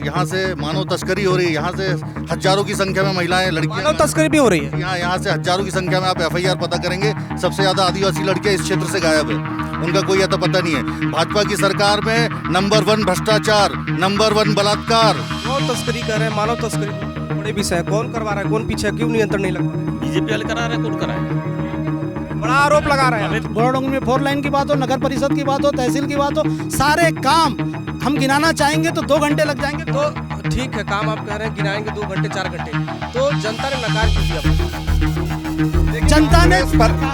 यहाँ से मानव तस्करी हो रही है। यहाँ से हजारों की संख्या में महिलाएं, लड़कियां, मानव तस्करी भी हो रही है। यहाँ से हजारों की संख्या में आप FIR पता करेंगे, सबसे ज्यादा आदिवासी लड़कियां इस क्षेत्र से गायब है। उनका कोई अता पता नहीं है। भाजपा की सरकार में नंबर 1 भ्रष्टाचार, नंबर 1 बलात्कार। मानव तस्करी कर रहे हैं, मानव तस्करी बड़े विषय है। कौन करवा रहा है, कौन पीछे है, क्यों नियंत्रण नहीं लग पा रहा है? बीजेपी वाले करा रहे, कौन कराए? बड़ा आरोप लगा रहे हैं। घोड़ाडोंगरी में 4 लाइन की बात हो, नगर परिषद की बात हो, तहसील की बात हो, सारे काम हम गिनाना चाहेंगे तो 2 घंटे लग जाएंगे। तो ठीक है, काम आप कह रहे हैं गिनाएंगे 2 घंटे 4 घंटे, तो जनता ने नकार क्यों दिया? जनता ने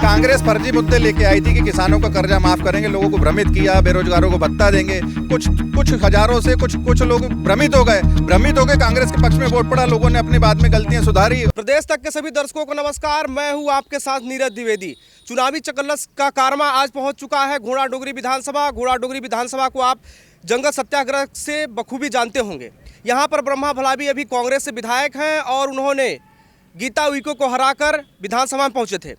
कांग्रेस फर्जी मुद्दे लेके आई थी कि किसानों का कर्जा माफ करेंगे, लोगों को भ्रमित किया, बेरोजगारों को भत्ता देंगे। कुछ हजारों से कुछ लोग भ्रमित हो गए, कांग्रेस के पक्ष में वोट पड़ा, लोगों ने अपनी बाद में गलतियां सुधारी। प्रदेश तक के सभी दर्शकों को नमस्कार, मैं हूं आपके साथ नीरज द्विवेदी। चुनावी चकल्लस का कारवा आज पहुंच चुका है घोड़ाडोंगरी विधानसभा। घोड़ाडोंगरी विधानसभा को आप जंगल सत्याग्रह से बखूबी जानते होंगे। यहाँ पर ब्रह्मा भलावी अभी कांग्रेस से विधायक हैं और उन्होंने गीता उइको को हराकर विधानसभा में पहुंचे थे।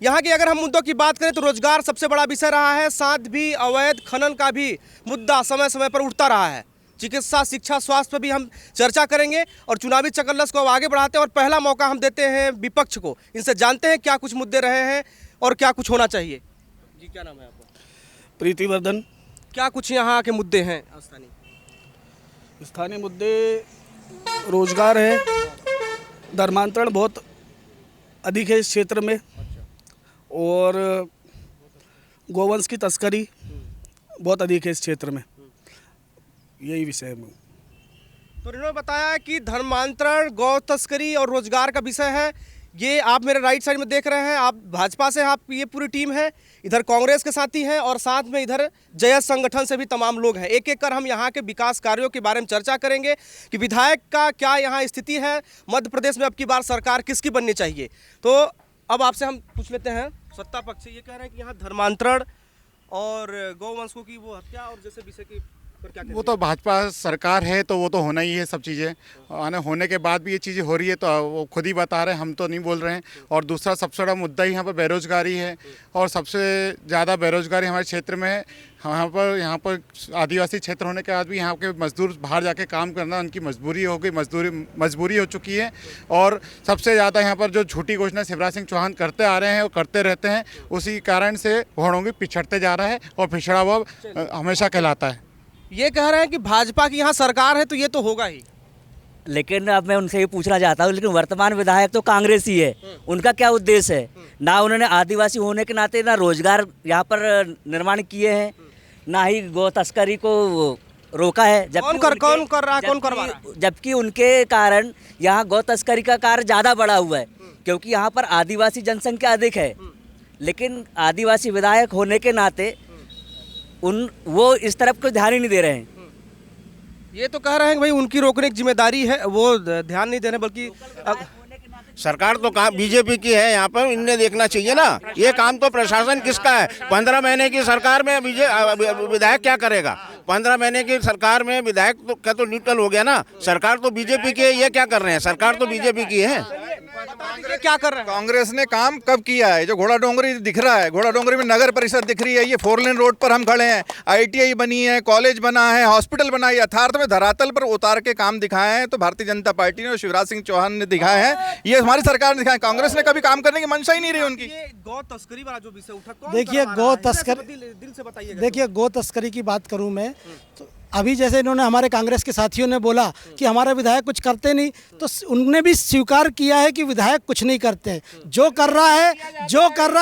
यहाँ की अगर हम मुद्दों की बात करें तो रोजगार सबसे बड़ा विषय रहा है, साथ भी अवैध खनन का भी मुद्दा समय समय पर उठता रहा है। चिकित्सा, शिक्षा, स्वास्थ्य पर भी हम चर्चा करेंगे और चुनावी चकल्लस को अब आगे बढ़ाते हैं और पहला मौका हम देते हैं विपक्ष को। इनसे जानते हैं क्या कुछ मुद्दे रहे हैं और क्या कुछ होना चाहिए। जी, क्या नाम है आपका? प्रीतिवर्धन। क्या कुछ यहाँ के मुद्दे हैं? स्थानीय मुद्दे रोजगार है, धर्मांतरण बहुत अधिक है इस क्षेत्र में, और गोवंश की तस्करी बहुत अधिक है इस क्षेत्र में। यही विषय है। तो इन्होंने बताया कि धर्मांतरण, गौ तस्करी और रोजगार का विषय है। ये आप मेरे राइट साइड में देख रहे हैं, आप भाजपा से, आप ये पूरी टीम है, इधर कांग्रेस के साथी हैं और साथ में इधर जय संगठन से भी तमाम लोग हैं। एक एक कर हम यहाँ के विकास कार्यों के बारे में चर्चा करेंगे कि विधायक का क्या यहाँ स्थिति है, मध्य प्रदेश में अब की बार सरकार किसकी बननी चाहिए। तो अब आपसे हम पूछ लेते हैं सत्ता पक्ष से। ये कह रहे हैं कि यहाँ धर्मांतरण और गौवंशों की वो हत्या और जैसे विषय की वो तो भाजपा सरकार है तो वो तो होना ही है सब चीज़ें, और होने के बाद भी ये चीज़ें हो रही है तो वो खुद ही बता रहे हैं, हम तो नहीं बोल रहे हैं। और दूसरा सबसे बड़ा मुद्दा ही यहाँ पर बेरोजगारी है, और सबसे ज़्यादा बेरोजगारी हमारे क्षेत्र में है। यहाँ पर आदिवासी क्षेत्र होने के बाद भी यहाँ के मजदूर बाहर जाके काम करना उनकी मजबूरी हो गई, मजबूरी हो चुकी है। और सबसे ज़्यादा यहाँ पर जो झूठी घोषणा शिवराज सिंह चौहान करते आ रहे हैं और करते रहते हैं, उसी कारण से घोड़ोंगी पिछड़ते जा रहा है और पिछड़ा हुआ हमेशा कहलाता है। ये कह रहे हैं कि भाजपा की यहाँ सरकार है तो ये तो होगा ही, लेकिन अब मैं उनसे ये पूछना चाहता हूँ, लेकिन वर्तमान विधायक तो कांग्रेस ही है, उनका क्या उद्देश्य है? ना उन्होंने आदिवासी होने के नाते ना रोजगार यहाँ पर निर्माण किए हैं, ना ही गौ तस्करी को रोका है। कौन कर रहा है, कौन करवा रहा है? जबकि उनके कारण यहाँ गौ तस्करी का कार्य ज़्यादा बढ़ा हुआ है, क्योंकि यहाँ पर आदिवासी जनसंख्या अधिक है। लेकिन आदिवासी विधायक होने के नाते वो इस तरफ को ध्यान ही नहीं दे रहे हैं। ये तो कह रहे हैं कि भाई उनकी रोकने की जिम्मेदारी है, वो ध्यान नहीं दे रहे, बल्कि सरकार तो काम बीजेपी की है, यहाँ पर इन्हें देखना चाहिए ना। ये काम तो प्रशासन किसका है? 15 महीने की सरकार में विधायक क्या करेगा? 15 महीने की सरकार में विधायक का तो न्यूट्रल हो गया ना। सरकार तो बीजेपी की है, ये क्या कर रहे हैं? सरकार तो बीजेपी की है। क्या कर रहे हैं? कांग्रेस ने काम कब किया है? जो घोड़ाडोंगरी दिख रहा है, घोड़ाडोंगरी में नगर परिषद दिख रही है, ये 4 लेन रोड पर हम खड़े हैं, ITI बनी है, कॉलेज बना है, हॉस्पिटल बना है, यथार्थ में धरातल पर उतार के काम दिखाए हैं तो भारतीय जनता पार्टी ने और शिवराज सिंह चौहान ने दिखाए हैं। ये हमारी सरकार ने दिखाया। कांग्रेस ने कभी काम करने की मंशा ही नहीं रही उनकी। गौ तस्करी वाला जो विषय उठा, देखिए गौ तस्करी, दिल से बताइए। देखिए गौ तस्करी की बात करूं मैं तो अभी जैसे इन्होंने हमारे कांग्रेस के साथियों ने बोला कि हमारे विधायक कुछ करते नहीं, तो उन्होंने भी स्वीकार किया है कि विधायक कुछ नहीं करते। जो कर रहा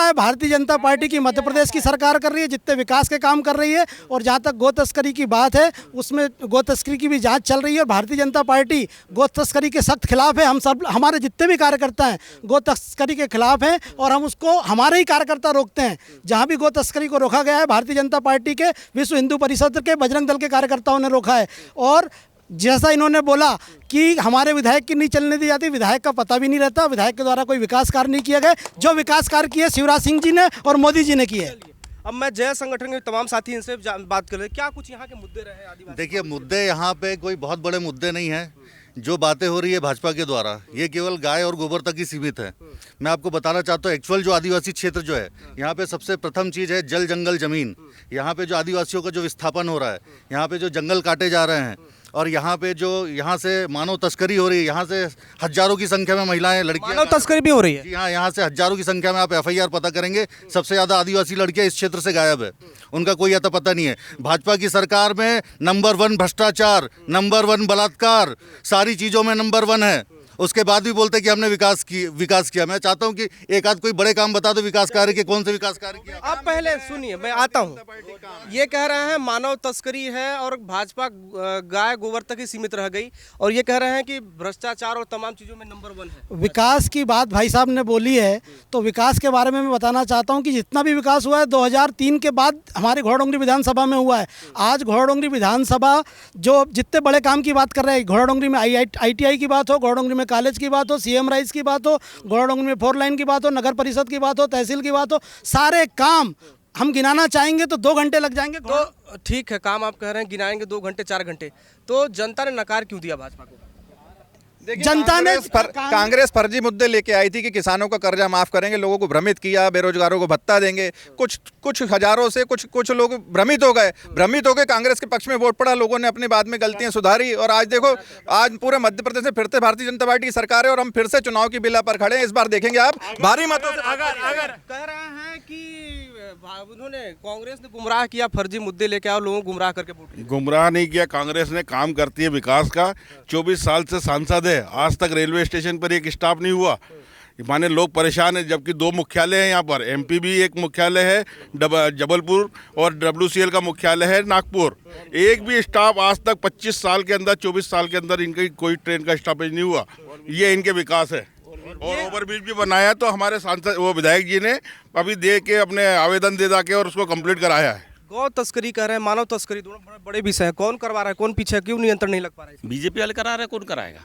है भारतीय जनता पार्टी की मध्य प्रदेश की सरकार कर रही है, जितने विकास के काम कर रही है। और जहाँ तक गौ तस्करी की बात है, उसमें गौ तस्करी की भी जांच चल रही है और भारतीय जनता पार्टी गौ तस्करी के सख्त खिलाफ है। हम सब, हमारे जितने भी कार्यकर्ता हैं गौ तस्करी के खिलाफ हैं और हम उसको, हमारे ही कार्यकर्ता रोकते हैं। जहाँ भी गौ तस्करी को रोका गया है, भारतीय जनता पार्टी के, विश्व हिंदू परिषद के, बजरंग दल के कार्यकर्ताओं ने रोका है। और जैसा इन्होंने बोला कि हमारे विधायक की नहीं चलने दी जाती, विधायक का पता भी नहीं रहता, विधायक के द्वारा कोई विकास कार्य नहीं किया गया। जो विकास कार्य किए शिवराज सिंह जी ने और मोदी जी ने किए। अब मैं जय संगठन के तमाम साथी इनसे बात कर रहे हैं, क्या कुछ यहाँ के मुद्दे रहे आदिवासी? देखिए, मुद्दे यहाँ पे कोई बहुत बड़े मुद्दे नहीं है। जो बातें हो रही है भाजपा के द्वारा, ये केवल गाय और गोबर तक ही सीमित है। मैं आपको बताना चाहता हूँ, एक्चुअल जो आदिवासी क्षेत्र जो है, यहाँ पे सबसे प्रथम चीज़ है जल, जंगल, ज़मीन। यहाँ पे जो आदिवासियों का जो विस्थापन हो रहा है, यहाँ पे जो जंगल काटे जा रहे हैं, और यहाँ पे जो यहाँ से मानव तस्करी हो रही है, यहाँ से हजारों की संख्या में महिलाएं लड़कियां मानव तस्करी भी हो रही है। जी हाँ, यहाँ से हजारों की संख्या में आप FIR पता करेंगे, सबसे ज़्यादा आदिवासी लड़कियां इस क्षेत्र से गायब है, उनका कोई अता पता नहीं है। भाजपा की सरकार में नंबर 1 भ्रष्टाचार, नंबर 1 बलात्कार, सारी चीज़ों में नंबर 1 है। उसके बाद भी बोलते कि हमने विकास किया। मैं चाहता हूं कि एक आध कोई बड़े काम बता दो विकास कार्य के, कौन से विकास कार्य किया। आप पहले सुनिए, मैं आता हूं। ये कह रहे हैं मानव तस्करी है और भाजपा गाय गोबर तक ही सीमित रह गई, और ये कह रहे हैं कि भ्रष्टाचार और तमाम चीज़ों में नंबर 1 है। विकास की बात भाई साहब ने बोली है, तो विकास के बारे में मैं बताना चाहता हूं कि जितना भी विकास हुआ है 2003 के बाद हमारे घोड़ाडोंगरी विधानसभा में हुआ है। आज घोड़ाडोंगरी विधानसभा जो जितने बड़े काम की बात कर रहे हैं, घोड़ाडोंगरी में ITI की बात हो, घोड़ाडोंगरी में कॉलेज की बात हो, CM राइस की बात हो, घोड़ाडोंगरी में 4 लाइन की बात हो, नगर परिषद की बात हो, तहसील की बात हो, सारे काम हम गिनाना चाहेंगे तो 2 घंटे लग जाएंगे। तो ठीक है, काम आप कह रहे हैं गिनाएंगे 2 घंटे 4 घंटे, तो जनता ने नकार क्यों दिया भाजपा को? जनता ने कांग्रेस फर्जी मुद्दे लेके आई थी कि किसानों का कर्जा माफ करेंगे, लोगों को भ्रमित किया, बेरोजगारों को भत्ता देंगे, कुछ हजारों से कुछ लोग भ्रमित हो गए, भ्रमित हो गए, कांग्रेस के पक्ष में वोट पड़ा, लोगों ने अपनी बाद में गलतियां सुधारी, और आज देखो, आज पूरे मध्य प्रदेश में फिर से भारतीय जनता पार्टी की सरकार है और हम फिर से चुनाव की बिला पर खड़े हैं। इस बार देखेंगे आप भारी मतों से। अगर कह रहे हैं कि उन्होंने कांग्रेस ने गुमराह किया, फर्जी मुद्दे लेके आओ, लोगों को गुमराह करके वोट किया। गुमराह नहीं किया, कांग्रेस ने काम करती है विकास का। 24 साल से सांसद है, आज तक रेलवे स्टेशन पर एक स्टाफ नहीं हुआ, माने लोग परेशान हैं, जबकि 2 मुख्यालय हैं यहाँ पर। MP भी एक मुख्यालय है जबलपुर और WCL का मुख्यालय है नागपुर। एक भी स्टाफ आज तक 25 साल के अंदर, 24 साल के अंदर इनकी कोई ट्रेन का स्टॉपेज नहीं हुआ। ये इनके विकास है। और ओवरब्रिज भी बनाया तो हमारे सांसद वो विधायक जी ने अभी दे के अपने आवेदन दे के और उसको कंप्लीट कराया है। गौ तस्करी कर रहे हैं, मानव तस्करी, दोनों बड़े विषय है। कौन करवा रहा है, कौन पीछे, क्यों नियंत्रण नहीं लग पा रहा है? बीजेपी वाले करा रहे हैं, कौन कराएगा?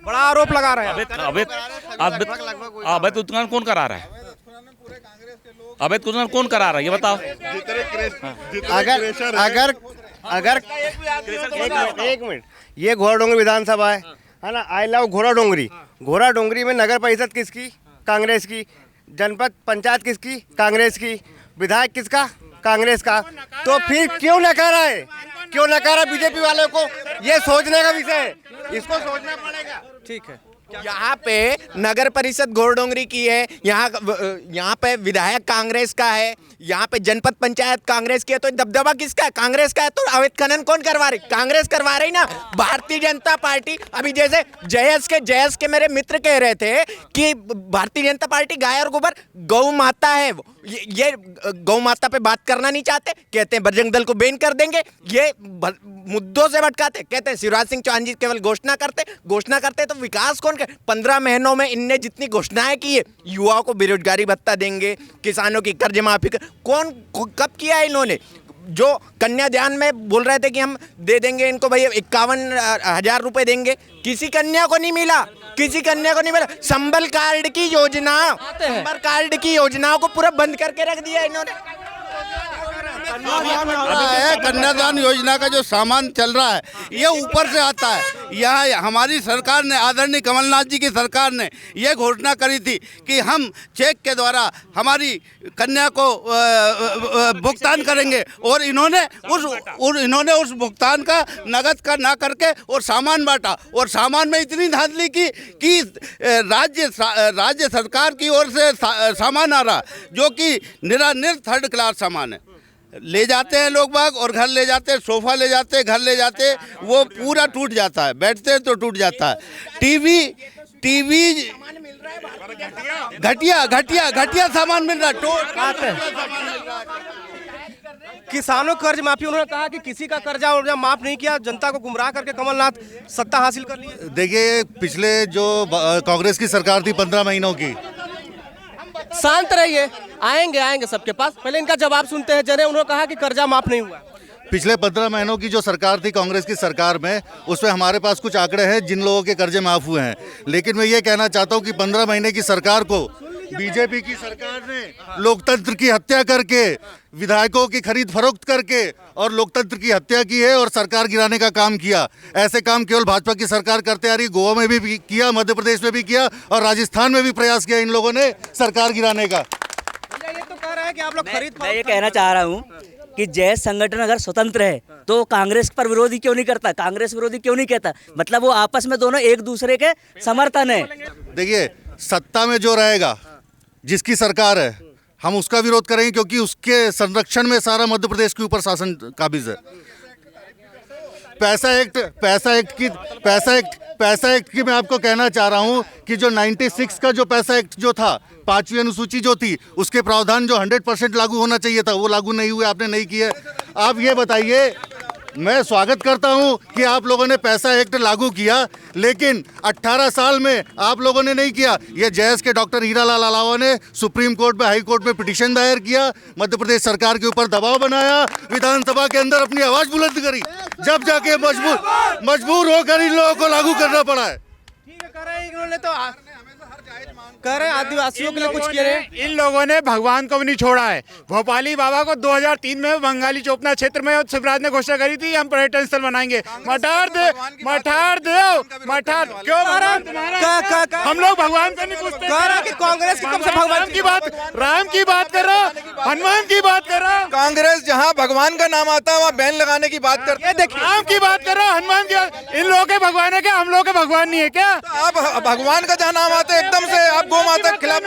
बड़ा आरोप लगा रहे हैं। अवैध उत्खनन कौन करा रहा है? अवैध उत्खनन कौन करा रहा है ये बताओ। अगर एक मिनट, ये घोड़ाडोंगरी विधानसभा है ना। I love Ghoradongri. घोड़ाडोंगरी में नगर परिषद किसकी? कांग्रेस की। जनपद पंचायत किसकी? कांग्रेस की। विधायक किसका? कांग्रेस का। तो फिर क्यों नकारा है? क्यों नकारा बीजेपी वालों को? ये सोचने का विषय है, इसको सोचना पड़ेगा। ठीक है, यहाँ पे नगर परिषद घोड़ाडोंगरी की है, यहाँ पे विधायक कांग्रेस का है, यहाँ पे जनपद पंचायत कांग्रेस की है, तो दबदबा किसका है? कांग्रेस का है। तो अवैध खनन कौन करवा रही? कांग्रेस करवा रही ना। भारतीय जनता पार्टी, अभी जैसे जयस के मेरे मित्र कह रहे थे कि भारतीय जनता पार्टी गाय और गोबर गौ माता है, ये गौ माता पे बात करना नहीं चाहते, कहते हैं बजरंग दल को बैन कर देंगे। ये मुद्दों से भटकाते, कहते हैं शिवराज सिंह चौहान जी केवल घोषणा करते तो विकास कौन करे? 15 महीनों में इनने जितनी घोषणाएं की है, युवाओं को बेरोजगारी भत्ता देंगे, किसानों की कर्ज माफी, कब किया है इन्होंने? जो कन्यादान में बोल रहे थे कि हम दे देंगे इनको, भैया 51,000 रुपए देंगे, किसी कन्या को नहीं मिला, किसी कन्या को नहीं मिला। संबल कार्ड की योजनाओं को पूरा बंद करके रख दिया इन्होंने। कन्यादान योजना का जो सामान चल रहा है ये ऊपर से आता है। यह हमारी सरकार ने, आदरणीय कमलनाथ जी की सरकार ने ये घोषणा करी थी कि हम चेक के द्वारा हमारी कन्या को भुगतान करेंगे, और इन्होंने उस भुगतान का नगद का ना करके और सामान बांटा, और सामान में इतनी धांधली की कि राज्य सरकार की ओर से सामान आ रहा जो कि निरानिर 3rd क्लास सामान है। ले जाते हैं लोग बाग और घर ले जाते हैं, सोफा ले जाते हैं, घर ले जाते हैं, वो पूरा टूट जाता है, बैठते हैं तो टूट जाता है। टीवी घटिया सामान मिल रहा है। किसानों कर्ज माफी, उन्होंने कहा कि किसी का कर्जा वर्जा माफ नहीं किया, जनता को गुमराह करके कमलनाथ सत्ता हासिल कर ली। देखिए, पिछले जो कांग्रेस की सरकार थी 15 महीनों की, शांत रहिए, आएंगे सबके पास। पहले इनका जवाब सुनते हैं। उन्होंने कहा कि कर्जा माफ नहीं हुआ। पिछले 15 महीनों की जो सरकार थी कांग्रेस की सरकार में, उसमें हमारे पास कुछ आंकड़े हैं जिन लोगों के कर्जे माफ हुए हैं। लेकिन मैं ये कहना चाहता हूँ कि 15 महीने की सरकार को बीजेपी की सरकार ने लोकतंत्र की हत्या करके, विधायकों की खरीद फरोख्त करके और लोकतंत्र की हत्या की है और सरकार गिराने का काम किया। ऐसे काम केवल भाजपा की सरकार करते आ रही। गोवा में भी किया, मध्य प्रदेश में भी किया और राजस्थान में भी प्रयास किया इन लोगों ने सरकार गिराने का। ये तो कह रहा है कि आप लोग खरीद, मैं ये कहना चाह रहा हूँ कि जैस संगठन अगर स्वतंत्र है तो कांग्रेस पर विरोधी क्यों नहीं करता, कांग्रेस विरोधी क्यों नहीं कहता, मतलब वो आपस में दोनों एक दूसरे के समर्थन है। देखिए, सत्ता में जो रहेगा, जिसकी सरकार है, हम उसका विरोध करेंगे क्योंकि उसके संरक्षण में सारा मध्य प्रदेश के ऊपर शासन काबिज है। पैसा एक्ट की मैं आपको कहना चाह रहा हूं कि जो 96 का जो पैसा एक्ट जो था, 5वीं अनुसूची जो थी, उसके प्रावधान जो 100% लागू होना चाहिए था वो लागू नहीं हुए, आपने नहीं किए। आप ये बताइए, मैं स्वागत करता हूं कि आप लोगों ने पैसा एक्ट लागू किया, लेकिन 18 साल में आप लोगों ने नहीं किया। ये जैस के डॉक्टर हीरालाल अलावा ने सुप्रीम कोर्ट में, हाई कोर्ट में पिटीशन दायर किया, मध्य प्रदेश सरकार के ऊपर दबाव बनाया, विधानसभा के अंदर अपनी आवाज बुलंद करी, जब जाके मजबूर होकर इन लोगों को लागू करना पड़ा है। ठीक है, कर रहे हैं इन्होंने तो कह रहे हैं आदिवासियों के लिए कुछ किए हैं। इन लोगों ने भगवान को भी नहीं छोड़ा है। भोपाली बाबा को 2003 में बंगाली चोपना क्षेत्र में शिवराज ने घोषणा करी थी हम पर्यटन स्थल बनाएंगे। मठार क्यों हम लोग भगवान को नहीं पूछते। कह रहा कि कांग्रेस की कब से भगवान की बात, राम की बात कर रहा, हनुमान की बात कर रहा। कांग्रेस जहां भगवान का नाम आता है वहां बैन लगाने की बात करते हैं। देखिए, राम की बात कर रहा, हनुमान की। इन लोगों के भगवान है क्या? हम लोगों के भगवान नहीं है क्या? आप भगवान का जहां नाम आता है एकदम से आप गौ माता के खिलाफ।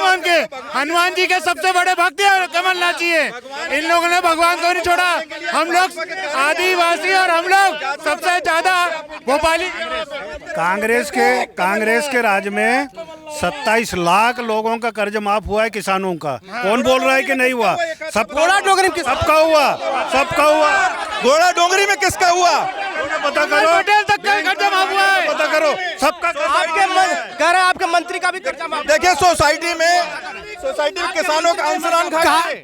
हनुमान जी के सबसे बड़े भक्त है कमलनाथ जी है। इन लोगों ने भगवान को नहीं छोड़ा। हम लोग आदिवासी और हम लोग सबसे ज्यादा भोपाली। कांग्रेस के राज में 27 लाख लोगों का कर्ज माफ हुआ है किसानों का। कौन बोल रहा है कि नहीं हुआ? घोड़ा डोंगरी में सबका हुआ। घोड़ा डोंगरी में किसका हुआ? पता करो। पटेल तक का कर्ज माफ हुआ है। पता करो सबका। कह रहे हैं आपके मंत्री का भी कर्जा माफ। देखिए, सोसाइटी में किसानों का अंशदान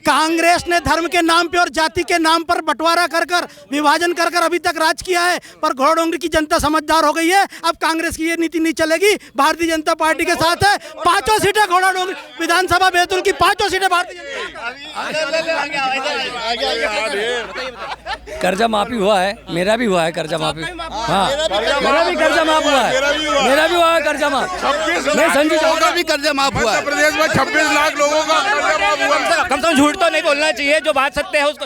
कांग्रेस ने धर्म के नाम पे और जाति के नाम पर बंटवारा कर विभाजन कर अभी तक राज किया है, पर घोड़ा डोंगरी की जनता समझदार हो गई है। अब कांग्रेस की ये नीति नहीं चलेगी, भारतीय जनता पार्टी के साथ है। 5 सीटें घोड़ा डोंगरी विधानसभा बैतूल की 5 सीटें भारतीय जनता। कर्जा माफी हुआ है, मेरा भी हुआ है कर्जा माफी। हाँ, मेरा भी कर्जा माफ हुआ है, मेरा भी हुआ है कर्जा माफ। मैं संजू का भी कर्जा माफ हुआ है। प्रदेश में 26 लाख लोगों का कम से कम झूठ तो नहीं बोलना चाहिए, जो बात सत्य है उसको।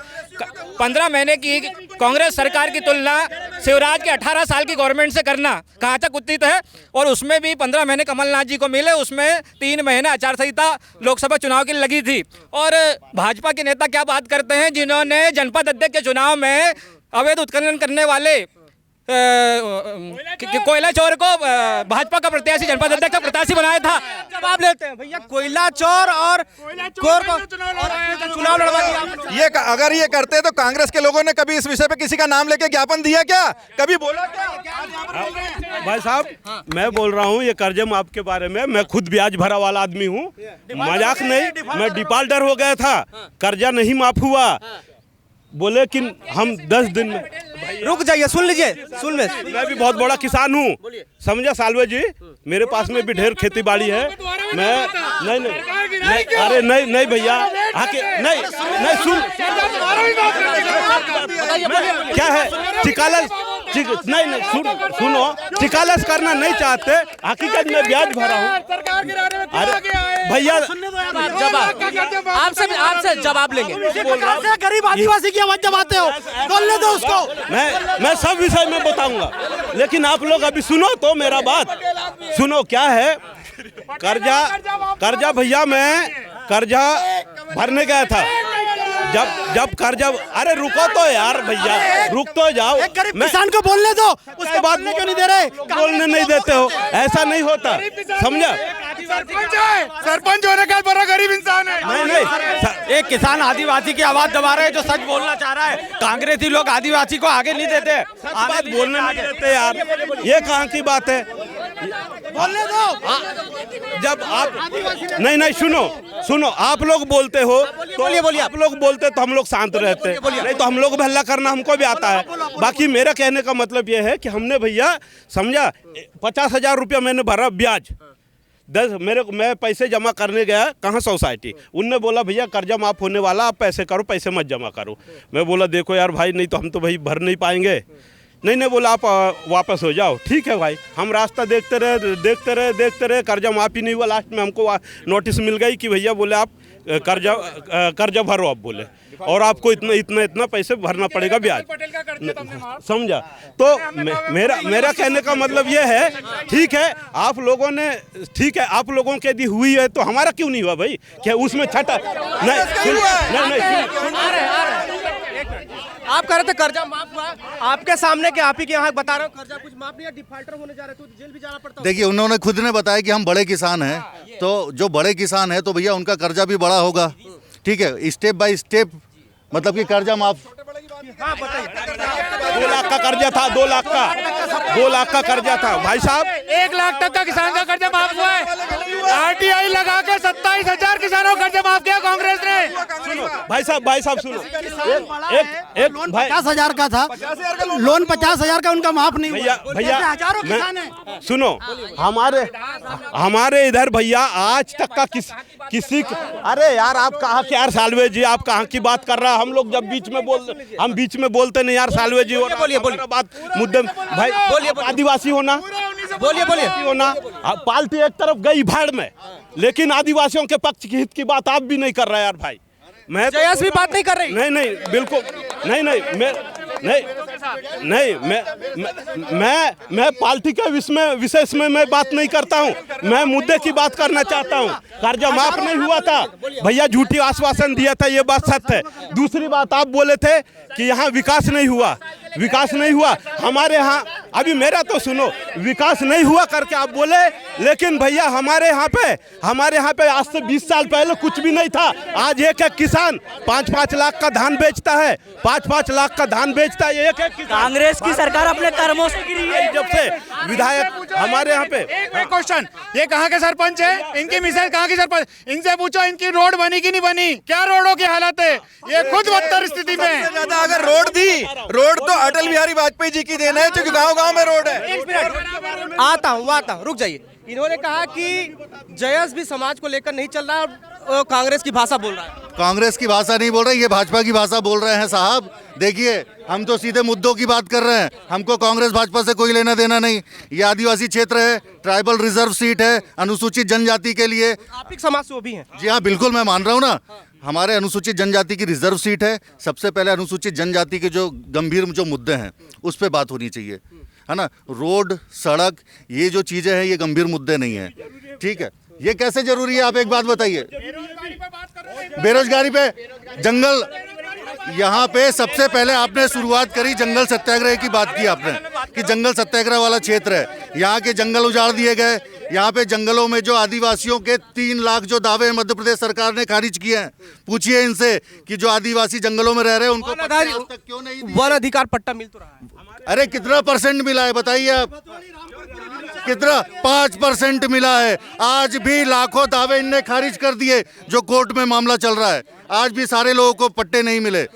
15 महीने की कांग्रेस सरकार की तुलना शिवराज के 18 साल की गवर्नमेंट से करना कहाँ तक उचित है। और उसमें भी 15 महीने कमलनाथ जी को मिले, उसमें 3 महीने आचार संहिता लोकसभा चुनाव की लगी थी। और भाजपा के नेता क्या बात करते हैं, जिन्होंने जनपद अध्यक्ष के चुनाव में अवैध उत्खनन करने वाले कोयला चोर को भाजपा का प्रत्याशी, जनपद अध्यक्ष का प्रत्याशी बनाया था। जवाब लेते हैं भैया, कोयला चोर और कोर को चुनाव लड़वा दिया। ये अगर ये करते तो कांग्रेस के लोगों ने कभी इस विषय पे किसी का नाम लेके ज्ञापन दिया क्या? कभी बोला क्या? भाई साहब, मैं बोल रहा हूँ ये कर्जे माफ के बारे में। मैं खुद ब्याज भरा वाला आदमी हूँ, मजाक नहीं। मैं डिफॉल्टर हो गया था, कर्जा नहीं माफ हुआ। बोले कि हम 10 दिन में। रुक जाइए, सुन लीजिए, मैं भी बहुत बड़ा किसान हूँ, समझा सालवे जी। मेरे पास में भी ढेर खेती बाड़ी है। मैं नहीं, अरे नहीं भैया, आके नहीं सुन। क्या है टिकालस? नहीं सुनो, टिकालस करना नहीं चाहते। हकीकत में ब्याज भरा हूँ। अरे भैया, आपसे जवाब लेंगे। गरीब आदिवासी की आवाज जमाते हो, बोलने दो उसको। मैं सब विषय में बताऊंगा, लेकिन आप लोग अभी सुनो तो मेरा बात सुनो। क्या है कर्जा भैया, मैं कर्जा भरने गया था। जब कर्जा, अरे रुको तो यार भैया, रुक तो जाओ। किसान को बोलने दो, उसके बाद में क्यों नहीं दे रहे? बोलने नहीं देते हो, ऐसा नहीं होता, समझा? सरपंच होने का बड़ा गरीब इंसान है। नहीं, एक किसान आदिवासी की आवाज दबा रहे हैं, जो सच बोलना चाह रहा है। कांग्रेसी लोग आदिवासी को आगे नहीं देते, बात बोलने नहीं देते यार। ये कहाँ की बात है? बोलने दो। जब आप नहीं सुनो, आप लोग बोलते हो तो बोलिए। आप लोग बोलते तो हम लोग शांत रहते, नहीं तो हम लोग भी हल्ला करना हमको भी आता है। बाकी मेरा कहने का मतलब ये है कि हमने भैया समझा 50,000 रुपया मैंने भरा ब्याज। मैं पैसे जमा करने गया कहाँ सोसाइटी, उनने बोला भैया कर्जा माफ होने वाला, आप पैसे करो, पैसे मत जमा करो। मैं बोला देखो यार भाई, नहीं तो हम तो भाई भर नहीं पाएंगे। नहीं बोला आप वापस हो जाओ। ठीक है भाई, हम रास्ता देखते रहे, कर्जा माफ़ी नहीं हुआ। लास्ट में हमको नोटिस मिल गई कि भैया बोले आप कर्जा भरो आप बोले, और आपको इतना पैसे भरना पड़ेगा ब्याज, समझा। तो मेरा कहने का मतलब ये है, ठीक है आप लोगों ने, ठीक है आप लोगों के यदि हुई है तो हमारा क्यों नहीं हुआ भाई? क्या उसमें छठा नहीं? आप कह रहे थे कर्जा माफ हुआ, आपके सामने कि आप ही के यहाँ बता रहे हो कर्जा कुछ माफ नहीं है, डिफॉल्टर होने जा रहे तो जेल भी जाना पड़ता है। देखिए उन्होंने खुद ने बताया कि हम बड़े किसान हैं, तो जो बड़े किसान हैं तो भैया उनका कर्जा भी बड़ा होगा, ठीक है, स्टेप बाय स्टेप, मतलब कि कर्जा माफ। 2 लाख का कर्जा था, 2 लाख का कर्जा था भाई साहब। 1 लाख तक का किसान का कर्जा माफ हुआ है। RTI लगा के 27,000 किसानों का कर्जा माफ किया कांग्रेस ने। सुनो भाई साहब सुनो, एक भाई 50,000 का था लोन, 50,000 का उनका माफ नहीं हुआ। भैया हजारों किसान हैं। सुनो, हमारे इधर भैया आज तक का किसी अरे यार आप कहाँ के यार सालवे जी, आप कहाँ की बात कर रहा है? हम लोग जब बीच में बोलते नहीं यार सालवे जी, बोलिए बात मुद्दे भाई, बोलिए आदिवासी होना, बोलिए होना, पार्टी एक तरफ गई भाड़ में, लेकिन आदिवासियों के पक्ष की हित की बात आप भी नहीं कर रहे यार भाई। मैं जयस भी बात नहीं कर रही। नहीं बिल्कुल मैं पार्टी के विशेष में मैं बात नहीं करता हूँ, मैं मुद्दे की बात करना चाहता हूँ। कर्जा माफ नहीं हुआ था भैया, झूठी आश्वासन दिया था, ये बात सत्य है। दूसरी बात आप बोले थे कि यहाँ विकास नहीं हुआ हमारे यहाँ। अभी मेरा तो सुनो, विकास नहीं हुआ करके आप बोले, लेकिन भैया हमारे यहाँ पे आज से 20 साल पहले कुछ भी नहीं था। आज एक किसान 5-5 लाख का धान बेचता है, 5-5 लाख का धान बेचता है एक किसान। कांग्रेस की सरकार अपने कर्मों से गिरी है जब से विधायक हमारे यहाँ पे। एक क्वेश्चन, ये कहाँ के सरपंच है? इनकी मिसाइल कहाँ की सरपंच? इनसे पूछो इनकी रोड बनी कि नहीं बनी, क्या रोडों की हालत है? ये खुद बदतर स्थिति में। अगर रोड तो अटल बिहारी वाजपेयी जी की देन है, क्योंकि गांव-गांव में रोड है। आता हूँ, रुक जाइए। इन्होंने कहा कि जयस भी समाज को लेकर नहीं चल रहा और कांग्रेस की भाषा बोल रहा है। कांग्रेस की भाषा नहीं बोल रहे, ये भाजपा की भाषा बोल रहे हैं साहब। देखिए हम तो सीधे मुद्दों की बात कर रहे हैं, हमको कांग्रेस भाजपा से कोई लेना देना नहीं। ये आदिवासी क्षेत्र है, ट्राइबल रिजर्व सीट है, अनुसूचित जनजाति के लिए। आप ही समाज से वो भी हैं? जी हाँ बिल्कुल, मैं मान रहा हूँ ना। हमारे अनुसूचित जनजाति की रिजर्व सीट है। सबसे पहले अनुसूचित जनजाति के जो गंभीर जो मुद्दे हैं उस पर बात होनी चाहिए, है ना। रोड, सड़क, ये जो चीज़ें हैं ये गंभीर मुद्दे नहीं हैं, ठीक है। ये कैसे जरूरी है आप एक बात बताइए? बेरोजगारी पे, जंगल, यहाँ पे सबसे पहले आपने शुरुआत करी जंगल सत्याग्रह की बात की आपने, कि जंगल सत्याग्रह वाला क्षेत्र है, यहाँ के जंगल उजाड़ दिए गए। यहाँ पे जंगलों में जो आदिवासियों के 3 लाख जो दावे मध्य प्रदेश सरकार ने खारिज किए हैं, पूछिए इनसे कि जो आदिवासी जंगलों में रह रहे हैं उनको क्यों नहीं वन अधिकार पट्टा मिल तो रहा है। अरे कितना % मिला है बताइए आप? कितना? 5% मिला है। आज भी लाखों दावे इनने खारिज कर दिए जो कोर्ट में मामला चल रहा है, आज भी सारे लोगों को पट्टे नहीं मिले।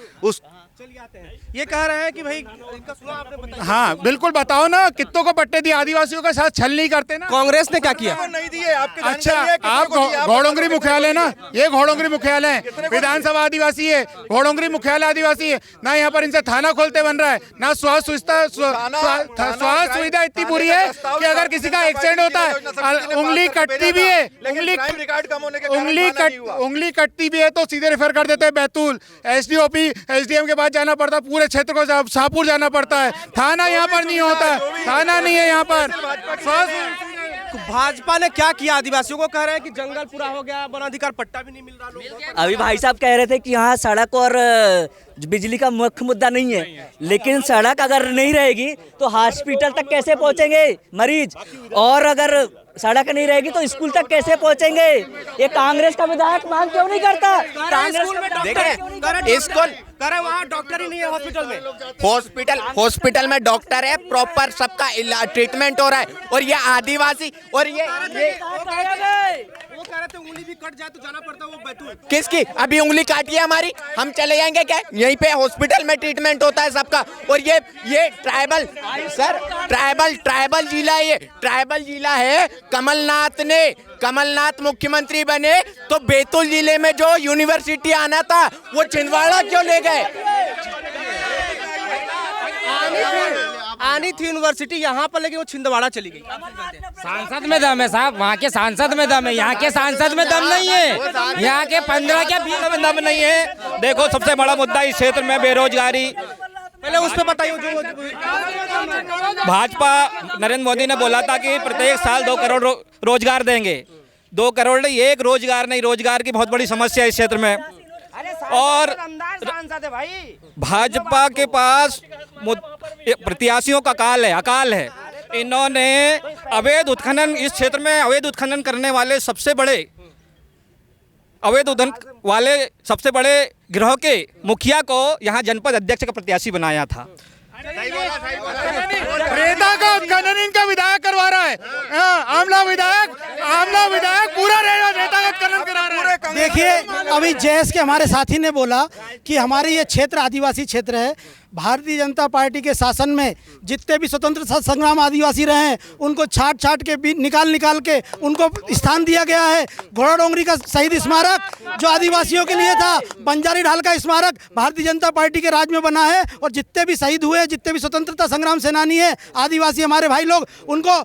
चलिए आते हैं, ये कह रहे हैं कि भाई इनका सुना आपने, बताया। हाँ बिल्कुल, बताओ ना कितनों को पट्टे दिए? आदिवासियों के साथ छल नहीं करते ना। कांग्रेस ने क्या किया? नहीं दिए आपके। अच्छा, आप घोड़ोंगरी मुख्यालय ना, ये घोड़ोंगरी मुख्यालय है, विधानसभा आदिवासी है, घोड़ोंगरी मुख्यालय आदिवासी है ना। यहाँ पर इनसे थाना खोलते बन रहा है ना। स्वास्थ्य सुविधा इतनी बुरी है कि अगर किसी का एक्सीडेंट होता है, उंगली कटती भी है, उंगली कटती भी है तो सीधे रेफर कर देते हैं बैतूल। SDOP SDM के पास जाना पड़ता, पूरे क्षेत्र को शाहपुर जाना पड़ता है। थाना यहाँ पर नहीं होता, थाना नहीं है यहाँ पर। भाजपा ने क्या किया आदिवासियों को? कह रहे हैं कि जंगल पूरा हो गया, वन अधिकार पट्टा भी नहीं मिल रहा लोगों को। अभी भाई साहब कह रहे थे कि यहाँ सड़क और बिजली का मुख्य मुद्दा नहीं है, लेकिन सड़क अगर नहीं रहेगी तो हॉस्पिटल तक कैसे पहुँचेंगे मरीज, और अगर सड़क नहीं रहेगी तो स्कूल तक कैसे पहुँचेंगे? ये कांग्रेस का विधायक मांग क्यों नहीं करता? कांग्रेस करे वहाँ डॉक्टर ही नहीं है हॉस्पिटल में। हॉस्पिटल में डॉक्टर है, प्रॉपर सबका ट्रीटमेंट हो रहा है। और ये आदिवासी, और ये वो कह रहे थे उंगली भी कट जाए तो जाना पड़ता है वो बैतूल। किसकी? अभी उंगली काटी है हमारी, हम चले जाएंगे क्या? यहीं पे हॉस्पिटल में ट्रीटमेंट होता है सबका। और ये ट्राइबल, सर ट्राइबल जिला, ये ट्राइबल जिला है। कमलनाथ मुख्यमंत्री बने तो बैतूल जिले में जो यूनिवर्सिटी आना था वो छिंदवाड़ा क्यों ले गए? आनी थी यूनिवर्सिटी यहाँ पर, लेकिन वो छिंदवाड़ा चली गई। सांसद में दम है साहब, वहाँ के सांसद में दम है, यहाँ के सांसद में दम नहीं है, यहाँ के 15 क्या 20 में दम नहीं है। देखो सबसे बड़ा मुद्दा इस क्षेत्र में बेरोजगारी, पहले उस पर बताइए। भाजपा नरेंद्र मोदी ने बोला था कि प्रत्येक साल 2 करोड़ रोजगार देंगे, 2 करोड़ नहीं, 1 रोजगार नहीं, रोजगार की बहुत बड़ी समस्या है इस क्षेत्र में। और भाजपा के पास प्रत्याशियों का अकाल है। इन्होंने अवैध उत्खनन, इस क्षेत्र में अवैध उत्खनन करने वाले सबसे बड़े गिरोह के मुखिया को यहाँ जनपद अध्यक्ष का प्रत्याशी बनाया था। रेता का उत्खनन इनका विधायक करवा रहा है। आमला विधायक पूरा रेता का उत्खनन करा रहा है। देखिए, अभी जयेश के हमारे साथी ने बोला कि हमारी ये क्षेत्र आदिवासी क्षेत्र है। भारतीय जनता पार्टी के शासन में जितने भी स्वतंत्रता संग्राम आदिवासी रहे हैं उनको छाट के निकाल के उनको स्थान दिया गया है। घोड़ा डोंगरी का शहीद स्मारक जो आदिवासियों के लिए था, बंजारी ढाल का स्मारक भारतीय जनता पार्टी के राज में बना है। और जितने भी शहीद हुए, जितने भी स्वतंत्रता संग्राम सेनानी है आदिवासी हमारे भाई लोग, उनको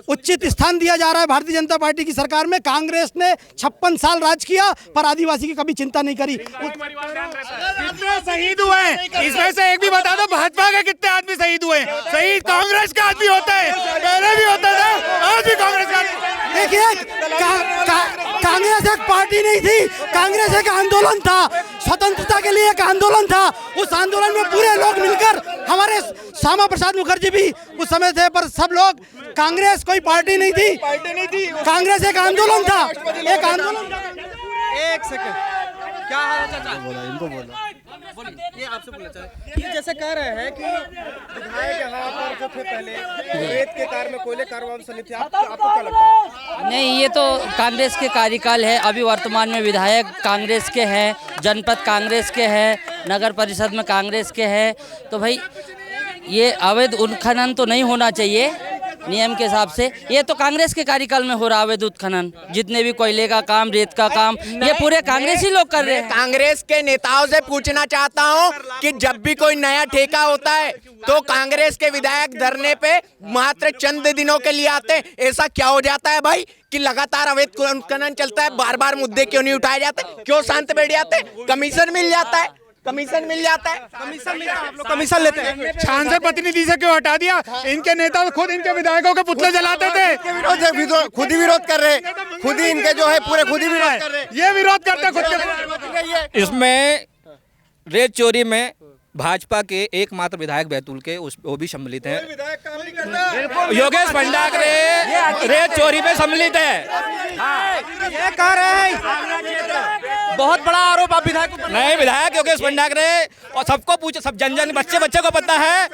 उचित स्थान दिया जा रहा है। भारतीय जनता पार्टी की सरकार में कांग्रेस ने 56 साल राज किया पर आदिवासी की कभी चिंता नहीं करी। कितने शहीद हुए हैं इसमें से एक भी बता दो। भाजपा के कितने आदमी शहीद हुए? शहीद कांग्रेस का आदमी होता है, पहले भी होता था, आज भी कांग्रेस का। देखिए, कांग्रेस एक पार्टी नहीं थी, कांग्रेस एक आंदोलन था, स्वतंत्रता के लिए एक आंदोलन था। उस आंदोलन में पूरे लोग मिलकर, हमारे श्यामा प्रसाद मुखर्जी भी उस समय थे, पर सब लोग, कांग्रेस कोई पार्टी नहीं थी, कांग्रेस एक आंदोलन था, एक आंदोलन। एक सेकंड, क्या हाल चाचा? इनको बोला, ये आपसे बोलना चाहे। ये जैसे कह रहे हैं कि विधायक यहाँ पर जो थे पहले रेत के कार में, कोयले कारवां से नहीं थे, आपको क्या लगता है? नहीं, ये तो कांग्रेस के कार्यकाल है। अभी वर्तमान में विधायक कांग्रेस के हैं, जनपद कांग्रेस के हैं, नगर परिषद में कांग्रेस के हैं। तो भाई ये अवैध उत्खनन तो नहीं होना चाहिए नियम के हिसाब से। ये तो कांग्रेस के कार्यकाल में हो रहा है अवैध उत्खनन। जितने भी कोयले का काम, रेत का काम, ये पूरे कांग्रेसी लोग कर रहे हैं। कांग्रेस के नेताओं से पूछना चाहता हूँ कि जब भी कोई नया ठेका होता है तो कांग्रेस के विधायक धरने पे मात्र चंद दिनों के लिए आते हैं। ऐसा क्या हो जाता है भाई कि लगातार अवैध उत्खनन चलता है? बार बार मुद्दे क्यों नहीं उठाए जाते? क्यों शांत बैठ जाते हैं? कमीशन मिल जाता है, कमीशन मिल जाता है, आप लोग कमीशन लेते हैं। सांसद प्रतिनिधि से क्यों हटा दिया? इनके नेता खुद इनके विधायकों के पुतले जलाते थे। खुद ही विरोध कर रहे, खुद ही इनके जो है पूरे खुद ही विरोध कर रहे, ये विरोध करते खुद के। इसमें रेत चोरी में भाजपा के एकमात्र विधायक बैतूल के वो भी सम्मिलित हैं। योगेश भंडारे रेत चोरी में सम्मिलित है। ये कह रहे हैं बहुत बड़ा आरोप आप विधायक पर। नहीं, विधायक योगेश भंडारे, और सबको पूछो, सब जन बच्चे को पता है।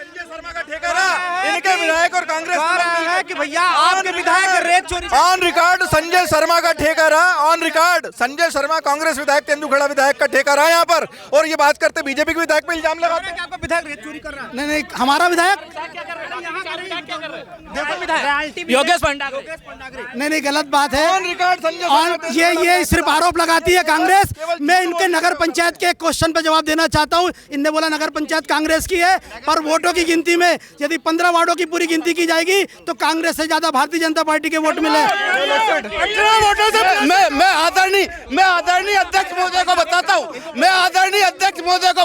इनके विधायक और कांग्रेस कह रहे हैं कि भैया आपके विधायक रेत चोरी। ऑन रिकॉर्ड संजय शर्मा का ठेका रहा, ऑन रिकॉर्ड संजय शर्मा कांग्रेस विधायक, तेंदुखेड़ा विधायक का ठेका रहा यहाँ पर। और ये बात करते बीजेपी के विधायक पे इल्जाम लगाते हैं। आपका विधायक रेत चोरी कर रहा है। नहीं, हमारा विधायक योगेश भंडारे। नहीं, गलत बात है। ये सिर्फ आरोप लगाती है कांग्रेस। मैं इनके नगर पंचायत के क्वेश्चन पर जवाब देना चाहता हूँ। इनने बोला नगर पंचायत कांग्रेस की है, पर वोटों की गिनती में यदि 15 वार्डों की पूरी गिनती की जाएगी तो कांग्रेस से ज्यादा भारतीय जनता पार्टी के वोट मिले। 18 वोटों से मैं आदरणीय अध्यक्ष महोदय को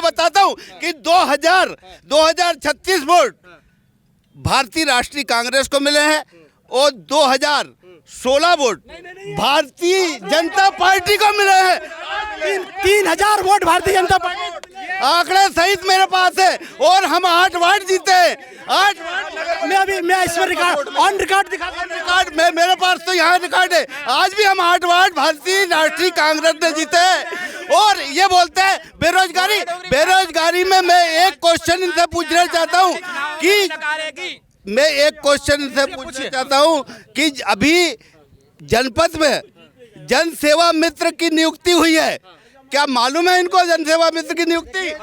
बताता हूँ, कि 2036 वोट भारतीय राष्ट्रीय कांग्रेस को मिले हैं और 2016 वोट भारतीय जनता पार्टी को मिले हैं। 3000 वोट भारतीय जनता पार्टी। आंकड़े सहित मेरे पास है, और हम 8 वार्ड जीते हैं। 8 वार्ड मैं इसमें रिकॉर्ड ऑन रिकॉर्ड रिकॉर्ड मेरे पास तो यहाँ रिकॉर्ड है। आज भी हम 8 वार्ड भारतीय राष्ट्रीय कांग्रेस ने जीते हैं। और ये बोलते हैं बेरोजगारी में मैं एक क्वेश्चन इनसे पूछना चाहता हूँ कि अभी जनपद में जन सेवा मित्र की नियुक्ति हुई है, क्या मालूम है इनको जन सेवा मित्र की नियुक्ति?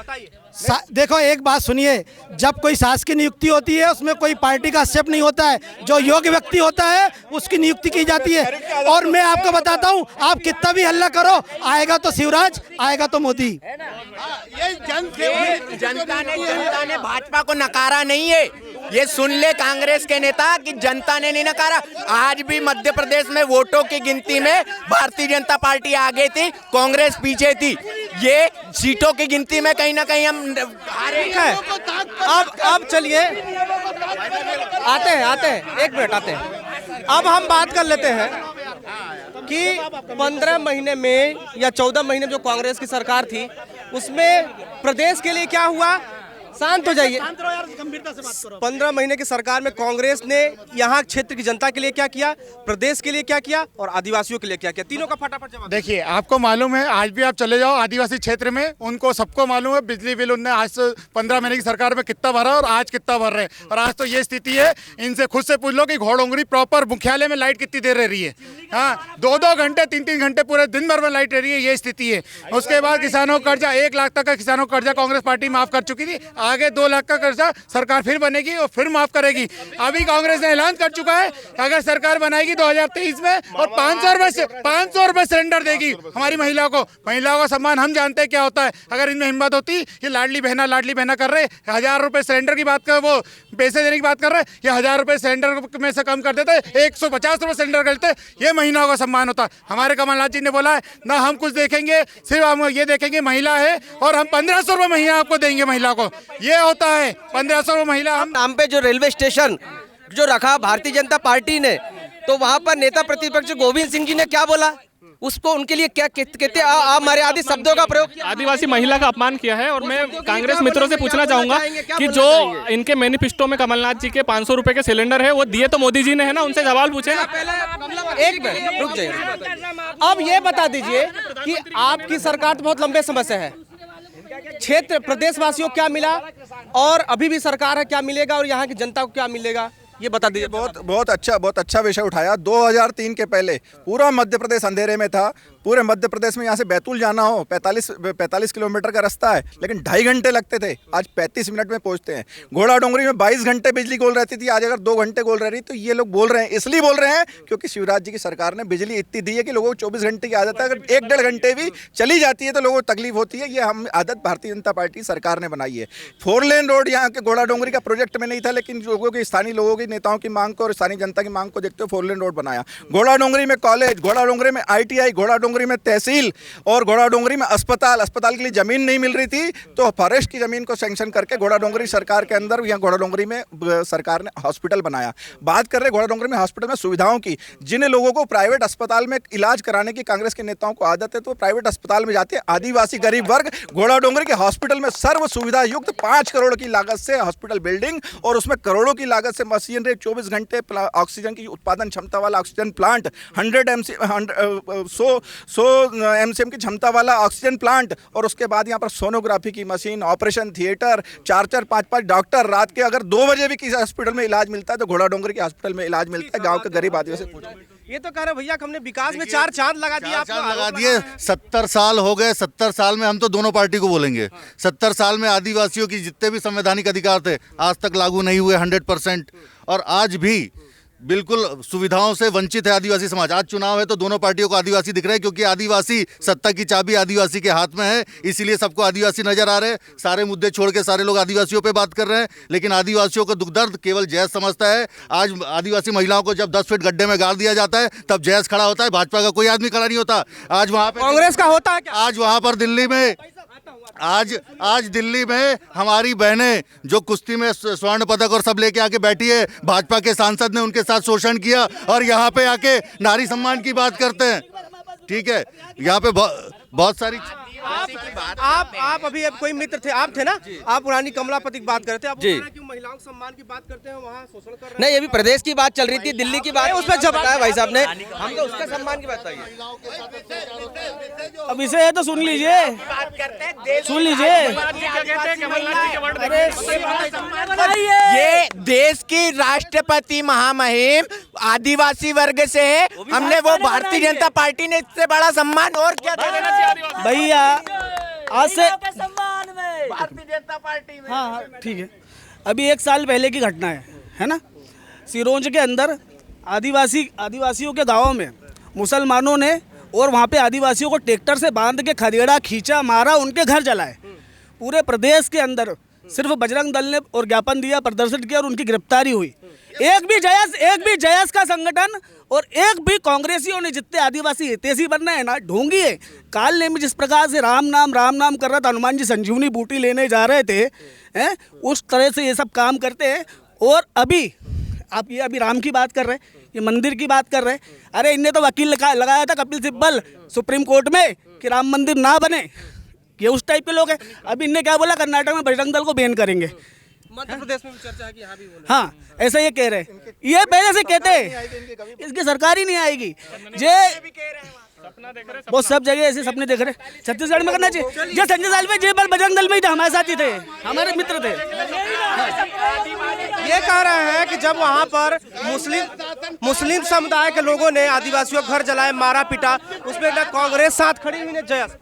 देखो, एक बात सुनिए, जब कोई शासकीय नियुक्ति होती है उसमें कोई पार्टी का हस्तक्षेप नहीं होता है। जो योग्य व्यक्ति होता है उसकी नियुक्ति की जाती है। और मैं आपको बताता हूँ, आप कितना भी हल्ला करो, आएगा तो शिवराज, आएगा तो मोदी। ये जनता ने भाजपा को नकारा नहीं है, ये सुन ले कांग्रेस के नेता कि जनता ने नहीं नकारा। आज भी मध्य प्रदेश में वोटों की गिनती में भारतीय जनता पार्टी आगे थी, कांग्रेस पीछे थी। ये सीटों की गिनती में कहीं ना कहीं हम हारे हैं। अब चलिए आते हैं, एक मिनट आते हैं। अब हम बात कर लेते हैं कि 15 महीने में या 14 महीने में जो कांग्रेस की सरकार थी उसमें प्रदेश के लिए क्या हुआ। शांत हो जाइए। 15 महीने की सरकार में कांग्रेस ने यहाँ क्षेत्र की जनता के लिए क्या किया, प्रदेश के लिए क्या किया और आदिवासियों के लिए क्या किया, तीनों का फटाफट जवाब। देखिए, आपको मालूम है, आज भी आप चले जाओ आदिवासी क्षेत्र में, उनको सबको मालूम है बिजली बिल उनने आज 15 महीने की सरकार में कितना भरा और आज कितना भर रहे हैं। और आज तो ये स्थिति है, इनसे खुद से पूछ लो कि घोड़ोंगरी प्रॉपर मुख्यालय में लाइट कितनी देर रह रही है। हाँ, 2-2 घंटे 3-3 घंटे पूरे दिन भर में लाइट रह रही है, ये स्थिति है। उसके बाद किसानों का कर्जा 1 लाख तक का किसानों का कर्जा कांग्रेस पार्टी माफ कर चुकी थी। आगे 2 लाख का कर्जा सरकार फिर बनेगी और फिर माफ करेगी। अभी कांग्रेस ने ऐलान कर चुका है अगर सरकार बनाएगी 2023 में और 500 रुपए सिलेंडर देगी हमारी महिलाओं को। महिलाओं का सम्मान हम जानते हैं क्या होता है। अगर इनमें हिम्मत होती, ये लाडली बहना कर रहे, 1000 रुपए सिलेंडर की बात कर, वो पैसे देने की बात कर रहे, ये 1000 रुपए सिलेंडर में से कम कर देते, 150 रुपए सिलेंडर कर देते, ये महिलाओं का सम्मान होता। हमारे कमलनाथ जी ने बोला है ना हम कुछ देखेंगे, सिर्फ हम ये देखेंगे महिला है और हम 1500 रुपए महीना आपको देंगे महिला को। ये होता है 1500 रुपए महिला। हम नाम पे जो रेलवे स्टेशन जो रखा भारतीय जनता पार्टी ने, तो वहां पर नेता प्रतिपक्ष गोविंद सिंह जी ने क्या बोला, उसको उनके लिए क्या कहते अमर्यादित शब्दों का प्रयोग किया, आदिवासी महिला का अपमान किया है। और मैं कांग्रेस मित्रों से पूछना चाहूंगा कि जो इनके मैनिफेस्टो में कमलनाथ जी के 500 रुपए के सिलेंडर है वो दिए तो मोदी जी ने है ना, उनसे सवाल पूछे ना। एक मिनट रुक जाइए। अब ये बता दीजिए कि आपकी सरकार तो बहुत लंबे समय से है, क्षेत्र प्रदेशवासियों को क्या मिला और अभी भी सरकार है क्या मिलेगा और यहाँ की जनता को क्या मिलेगा, ये बता दीजिए। बहुत अच्छा विषय उठाया। 2003 के पहले पूरा मध्य प्रदेश अंधेरे में था। पूरे मध्य प्रदेश में यहाँ से बैतूल जाना हो 45 किलोमीटर का रास्ता है, लेकिन 2.5 घंटे लगते थे, आज 35 मिनट में पहुँचते हैं। घोड़ा डोंगरी में 22 घंटे बिजली गोल रहती थी, आज अगर 2 घंटे गोल रह रही। तो ये लोग बोल रहे हैं, इसलिए बोल रहे हैं क्योंकि शिवराज जी की सरकार ने बिजली इतनी दी है कि लोगों को 24 घंटे की आदत है। अगर 1-1.5 घंटे भी चली जाती है तो लोगों को तकलीफ होती है। ये हम आदत भारतीय जनता पार्टी सरकार ने बनाई है। 4 लेन रोड यहाँ के घोड़ा डोंगरी का प्रोजेक्ट में नहीं था, लेकिन लोगों की, स्थानीय लोगों की, नेताओं की मांग को और स्थानीय जनता की मांग को देखते हुए 4 लेन रोड बनाया। घोड़ा डोंगरी में कॉलेज, घोड़ा डोंगरी में ITI, घोड़ा डोंगरी में तहसील और घोड़ा डोंगरी में अस्पताल के लिए जमीन नहीं मिल रही थी, तो फॉरेस्ट की जमीन को सैंक्शन करके घोड़ा डोंगरी सरकार के अंदर यहाँ घोड़ा डोंगरी में सरकार ने हॉस्पिटल बनाया। बात कर रहे घोड़ा डोंगरी में हॉस्पिटल में सुविधाओं की, जिन लोगों को प्राइवेट अस्पताल में इलाज कराने की कांग्रेस के नेताओं को आदत है तो प्राइवेट अस्पताल में जाते हैं। आदिवासी गरीब वर्ग घोड़ा डोंगरी के हॉस्पिटल में सर्व सुविधा युक्त 5 करोड़ की लागत से हॉस्पिटल बिल्डिंग और उसमें करोड़ों की लागत से मशीनरी, 24 घंटे ऑक्सीजन की उत्पादन क्षमता वाला ऑक्सीजन प्लांट, 100 MCM की क्षमता वाला ऑक्सीजन प्लांट और उसके बाद यहाँ पर सोनोग्राफी की मशीन, ऑपरेशन थिएटर, 4-4, 5-5 डॉक्टर। रात के अगर 2 बजे भी किसी हॉस्पिटल में इलाज मिलता है तो घोड़ा डोंगरी के हॉस्पिटल में इलाज मिलता है। गांव के गरीब आदिवासी ये तो कह रहे भैया हमने विकास में 4 चांद लगा दिए, आपको लगा दिए। 70 साल हो गए, 70 साल में हम तो दोनों पार्टी को बोलेंगे, 70 साल में आदिवासियों की जितने भी संवैधानिक अधिकार थे आज तक लागू नहीं हुए 100%। और आज भी बिल्कुल सुविधाओं से वंचित है आदिवासी समाज। आज चुनाव है तो दोनों पार्टियों को आदिवासी दिख रहे हैं, क्योंकि आदिवासी सत्ता की चाबी आदिवासी के हाथ में है, इसीलिए सबको आदिवासी नजर आ रहे हैं। सारे मुद्दे छोड़ के सारे लोग आदिवासियों पे बात कर रहे हैं, लेकिन आदिवासियों को दुख दर्द केवल जयस समझता है। आज आदिवासी महिलाओं को जब 10 फीट गड्ढे में गाड़ दिया जाता है तब जयस खड़ा होता है, भाजपा का कोई आदमी खड़ा नहीं होता। आज वहाँ पे कांग्रेस का होता है क्या? आज वहाँ पर दिल्ली में आज दिल्ली में हमारी बहनें जो कुश्ती में स्वर्ण पदक और सब लेके आके बैठी है, भाजपा के सांसद ने उनके साथ शोषण किया और यहाँ पे आके नारी सम्मान की बात करते हैं। ठीक है, यहाँ पे बहुत सारी आप अभी कोई मित्र थे, आप थे ना, आप पुरानी कमलापति की बात करते हैं, आप क्यों महिलाओं के सम्मान की बात करते हैं, वहाँ शोषण कर रहे हैं। नहीं, अभी प्रदेश की बात चल रही थी, दिल्ली की बात, उसमें जब बताया भाई साहब ने, हम तो उसका सम्मान की बात बताइए। अब इसे है तो सुन लीजिए, सुन लीजिए। ये देश की राष्ट्रपति महामहिम आदिवासी वर्ग से है, हमने वो भारतीय जनता पार्टी ने इससे बड़ा सम्मान और क्या दे देना चाहिए भैया। आज से भारतीय जनता पार्टी में। हाँ, ठीक है। अभी 1 साल पहले की घटना है ना, सिरोंज के अंदर आदिवासियों के गांवों में मुसलमानों ने और वहाँ पे आदिवासियों को ट्रैक्टर से बांध के खदेड़ा, खींचा, मारा, उनके घर जलाए। पूरे प्रदेश के अंदर सिर्फ बजरंग दल ने और ज्ञापन दिया, प्रदर्शन किया और उनकी गिरफ्तारी हुई। एक भी जयस का संगठन और एक भी कांग्रेसियों ने, जितने आदिवासी हितैषी बनना है ना, ढोंगी है। काल ने में जिस प्रकार से राम नाम कर रहा था, हनुमान जी संजीवनी बूटी लेने जा रहे थे, उस तरह से ये सब काम करते हैं। और अभी आप ये अभी राम की बात कर रहे हैं, ये मंदिर की बात कर रहे हैं। अरे इनने तो वकील लगाया था कपिल सिब्बल सुप्रीम कोर्ट में कि राम मंदिर ना बने। ये उस टाइप के लोग हैं। अभी इनने क्या बोला, कर्नाटक में बजरंग दल को बैन करेंगे। मध्य प्रदेश में भी चर्चा है कि यहाँ भी बोला। हाँ, ऐसा ये कह रहे हैं, ये पहले से कहते हैं, इसकी सरकार ही नहीं आएगी। वो सब जगह ऐसे सपने देख रहे। छत्तीसगढ़ में करना चाहिए। जो संजय साल में जे बल बजरंग दल में ही थे, हमारे साथ ही थे, हमारे मित्र थे। ये कह रहे हैं कि जब वहाँ पर मुस्लिम समुदाय के लोगों ने आदिवासियों का घर जलाए, मारा पीटा, उसमें ना कांग्रेस साथ खड़ी हुई, ने जयस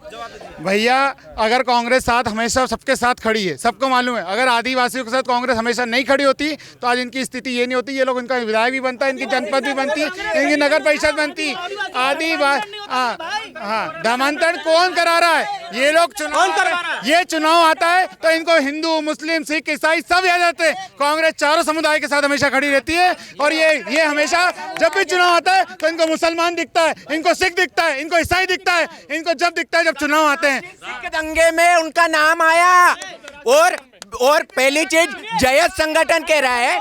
भैया अगर कांग्रेस साथ हमेशा सबके साथ खड़ी है, सबको मालूम है। अगर आदिवासियों के साथ कांग्रेस हमेशा नहीं खड़ी होती तो आज इनकी स्थिति ये नहीं होती। ये लोग, इनका विधायक भी बनता, इनकी जनपद भी बनती, इनकी नगर परिषद बनती। हाँ, धर्मांतरण कौन करा रहा है? ये लोग ये चुनाव आता है तो इनको हिंदू, मुस्लिम, सिख, ईसाई सब आ जाते हैं। कांग्रेस चारों समुदाय के साथ हमेशा खड़ी रहती है। और ये हमेशा जब भी चुनाव आता है तो इनको मुसलमान दिखता है, इनको सिख दिखता है, इनको ईसाई दिखता है, इनको जब दिखता है जब चुनाव आते हैं। सिख दंगे में उनका नाम आया। और पहली चीज, जयस संगठन कह रहा है,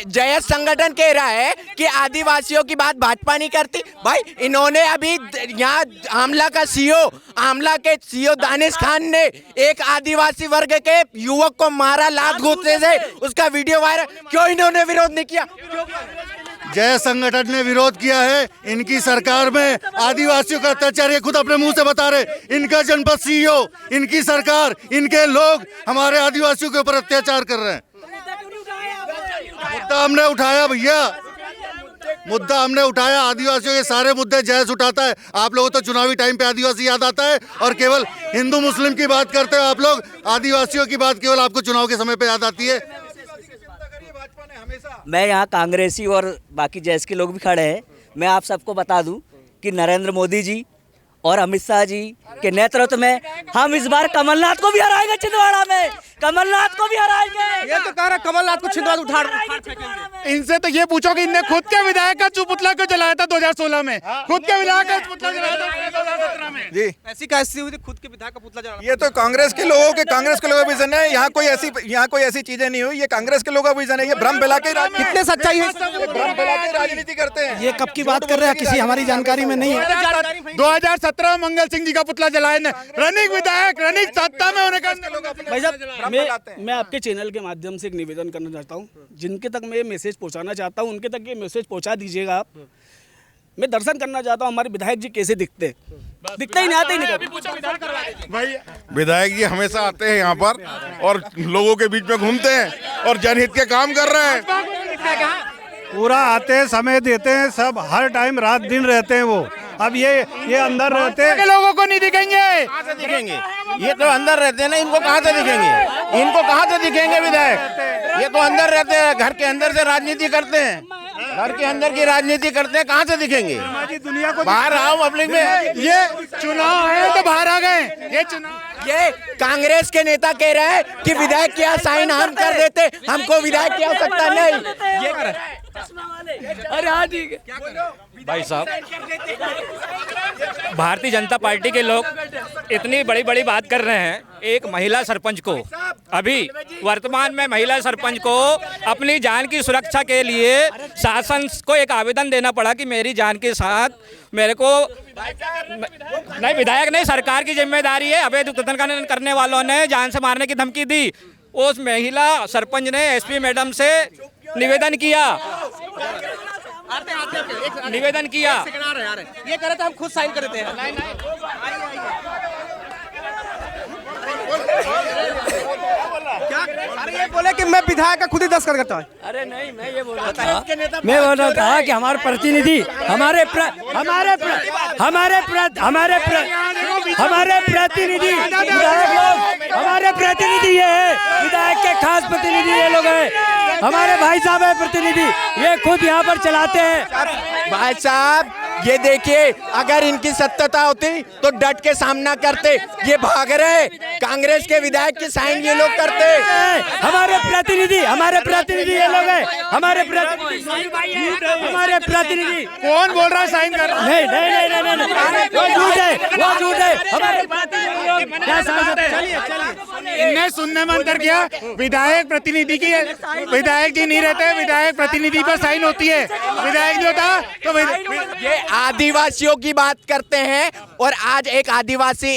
जयस संगठन कह रहा है कि आदिवासियों की बात भाजपा नहीं करती। भाई इन्होंने अभी यहाँ आमला के सीओ दानिश खान ने एक आदिवासी वर्ग के युवक को मारा लात घूंसने से, उसका वीडियो वायरल। क्यों इन्होंने विरोध नहीं किया? जय संगठन ने विरोध किया है। इनकी सरकार में आदिवासियों का अत्याचार, ये खुद अपने मुंह से बता रहे। इनका जनपद सीईओ, इनकी सरकार, इनके लोग हमारे आदिवासियों के ऊपर अत्याचार कर रहे हैं। मुद्दा हमने उठाया भैया, मुद्दा हमने उठाया। आदिवासियों के सारे मुद्दे जयस उठाता है। आप लोगों तो चुनावी टाइम पे आदिवासी याद आता है और केवल हिंदू मुस्लिम की बात करते हो आप लोग। आदिवासियों की बात केवल आपको चुनाव के समय पे याद आती है। मैं यहाँ कांग्रेसी और बाकी जैस के लोग भी खड़े हैं। मैं आप सबको बता दूं कि नरेंद्र मोदी जी और अमित शाह जी के नेतृत्व में हम इस बार कमलनाथ को भी हराएंगे। छिंदवाड़ा में कमलनाथ को भी हराएंगे। ये तो कह रहा कमलनाथ को छिंदवाड़ा उठा फेंकेंगे। इनसे तो ये पूछो कि इनने खुद के विधायक का पुतला क्यों जलाया था 2016 में? खुद के विधायक का पुतला जलाया था 2017 में। जी, ऐसी कैसी हुई थी खुद के विधायक का पुतला जलाना? ये तो कांग्रेस के लोगों का विजन है। यहाँ कोई ऐसी चीजें नहीं हुई। ये कांग्रेस के लोगों का विजन है। ये भ्रम फैला के कितने सच्चाई है? भ्रम फैला के राजनीति करते हैं। ये कब की बात कर रहे हैं, किसी हमारी जानकारी में नहीं है। 2017 में मंगल सिंह जी का पुतला जलाया, रनिंग विधायक, रनिंग सत्ता में होने का। भाई साहब, मैं आपके चैनल के माध्यम से एक निवेदन करना चाहता हूँ। जिनके तक मैं ये मैसेज पहुँचाना चाहता हूँ उनके तक ये मैसेज पहुँचा दीजिएगा आप। मैं दर्शन करना चाहता हूँ हमारे विधायक जी कैसे दिखते हैं। दिखते ही नहीं, आते ही नहीं। विधायक जी हमेशा आते हैं यहाँ पर और लोगों के बीच में घूमते हैं और जनहित के काम कर रहे हैं। पूरा आते हैं, समय देते हैं, सब हर टाइम रात दिन रहते हैं वो। अब ये अंदर रहते हैं, लोगों को नहीं दिखेंगे। कहाँ से दिखेंगे? ये तो अंदर रहते हैं ना, इनको कहाँ से दिखेंगे? इनको कहाँ से दिखेंगे विधायक? ये तो अंदर रहते हैं, घर के अंदर से राजनीति करते हैं, घर के अंदर की राजनीति करते हैं। कहाँ से दिखेंगे? दुनिया को बाहर आओ पब्लिक में। ये चुनाव है तो बाहर आ गए। ये कांग्रेस के नेता कह रहे हैं कि विधायक क्या साइन हम कर देते, हमको विधायक की आवश्यकता नहीं। ये कर रहे हैं। अरे हाँ ठीक है भाई साहब, भारतीय जनता पार्टी के लोग इतनी बड़ी बड़ी बात कर रहे हैं। एक महिला सरपंच को, अभी वर्तमान में महिला सरपंच को अपनी जान की सुरक्षा के लिए शासन को एक आवेदन देना पड़ा कि मेरी जान के साथ मेरे को नहीं, विधायक नहीं, सरकार की जिम्मेदारी है। अवैध उत्खनन करने वालों ने जान से मारने की धमकी दी। उस महिला सरपंच ने एसपी मैडम से निवेदन किया। ये कह रहे थे हम खुद साइन कर देते हैं। क्या? अरे ये बोले कि मैं विधायक का खुद ही दस्तखत करता हूँ। अरे नहीं, मैं ये बोल रहा था कि हमारे प्रतिनिधि, हमारे प्रतिनिधि ये है, विधायक के खास प्रतिनिधि ये लोग हैं। हमारे भाई साहब है प्रतिनिधि, ये खुद यहाँ पर चलाते हैं। भाई साहब ये देखिए, अगर इनकी सत्यता होती तो डट के सामना करते। ये भाग रहे, कांग्रेस के विधायक की साइन ये लोग करते। हमारे प्रतिनिधि ये लोग हैं, हमारे प्रतिनिधि। कौन बोल रहा है साइन कर? नहीं, वो झूठ है हमारे इनने सुनने में अंतर किया। विधायक प्रतिनिधि की, विधायक जी नहीं रहते, विधायक प्रतिनिधि पर साइन होती है, विधायक नहीं होता तो ये आदिवासियों की बात करते हैं। और आज एक आदिवासी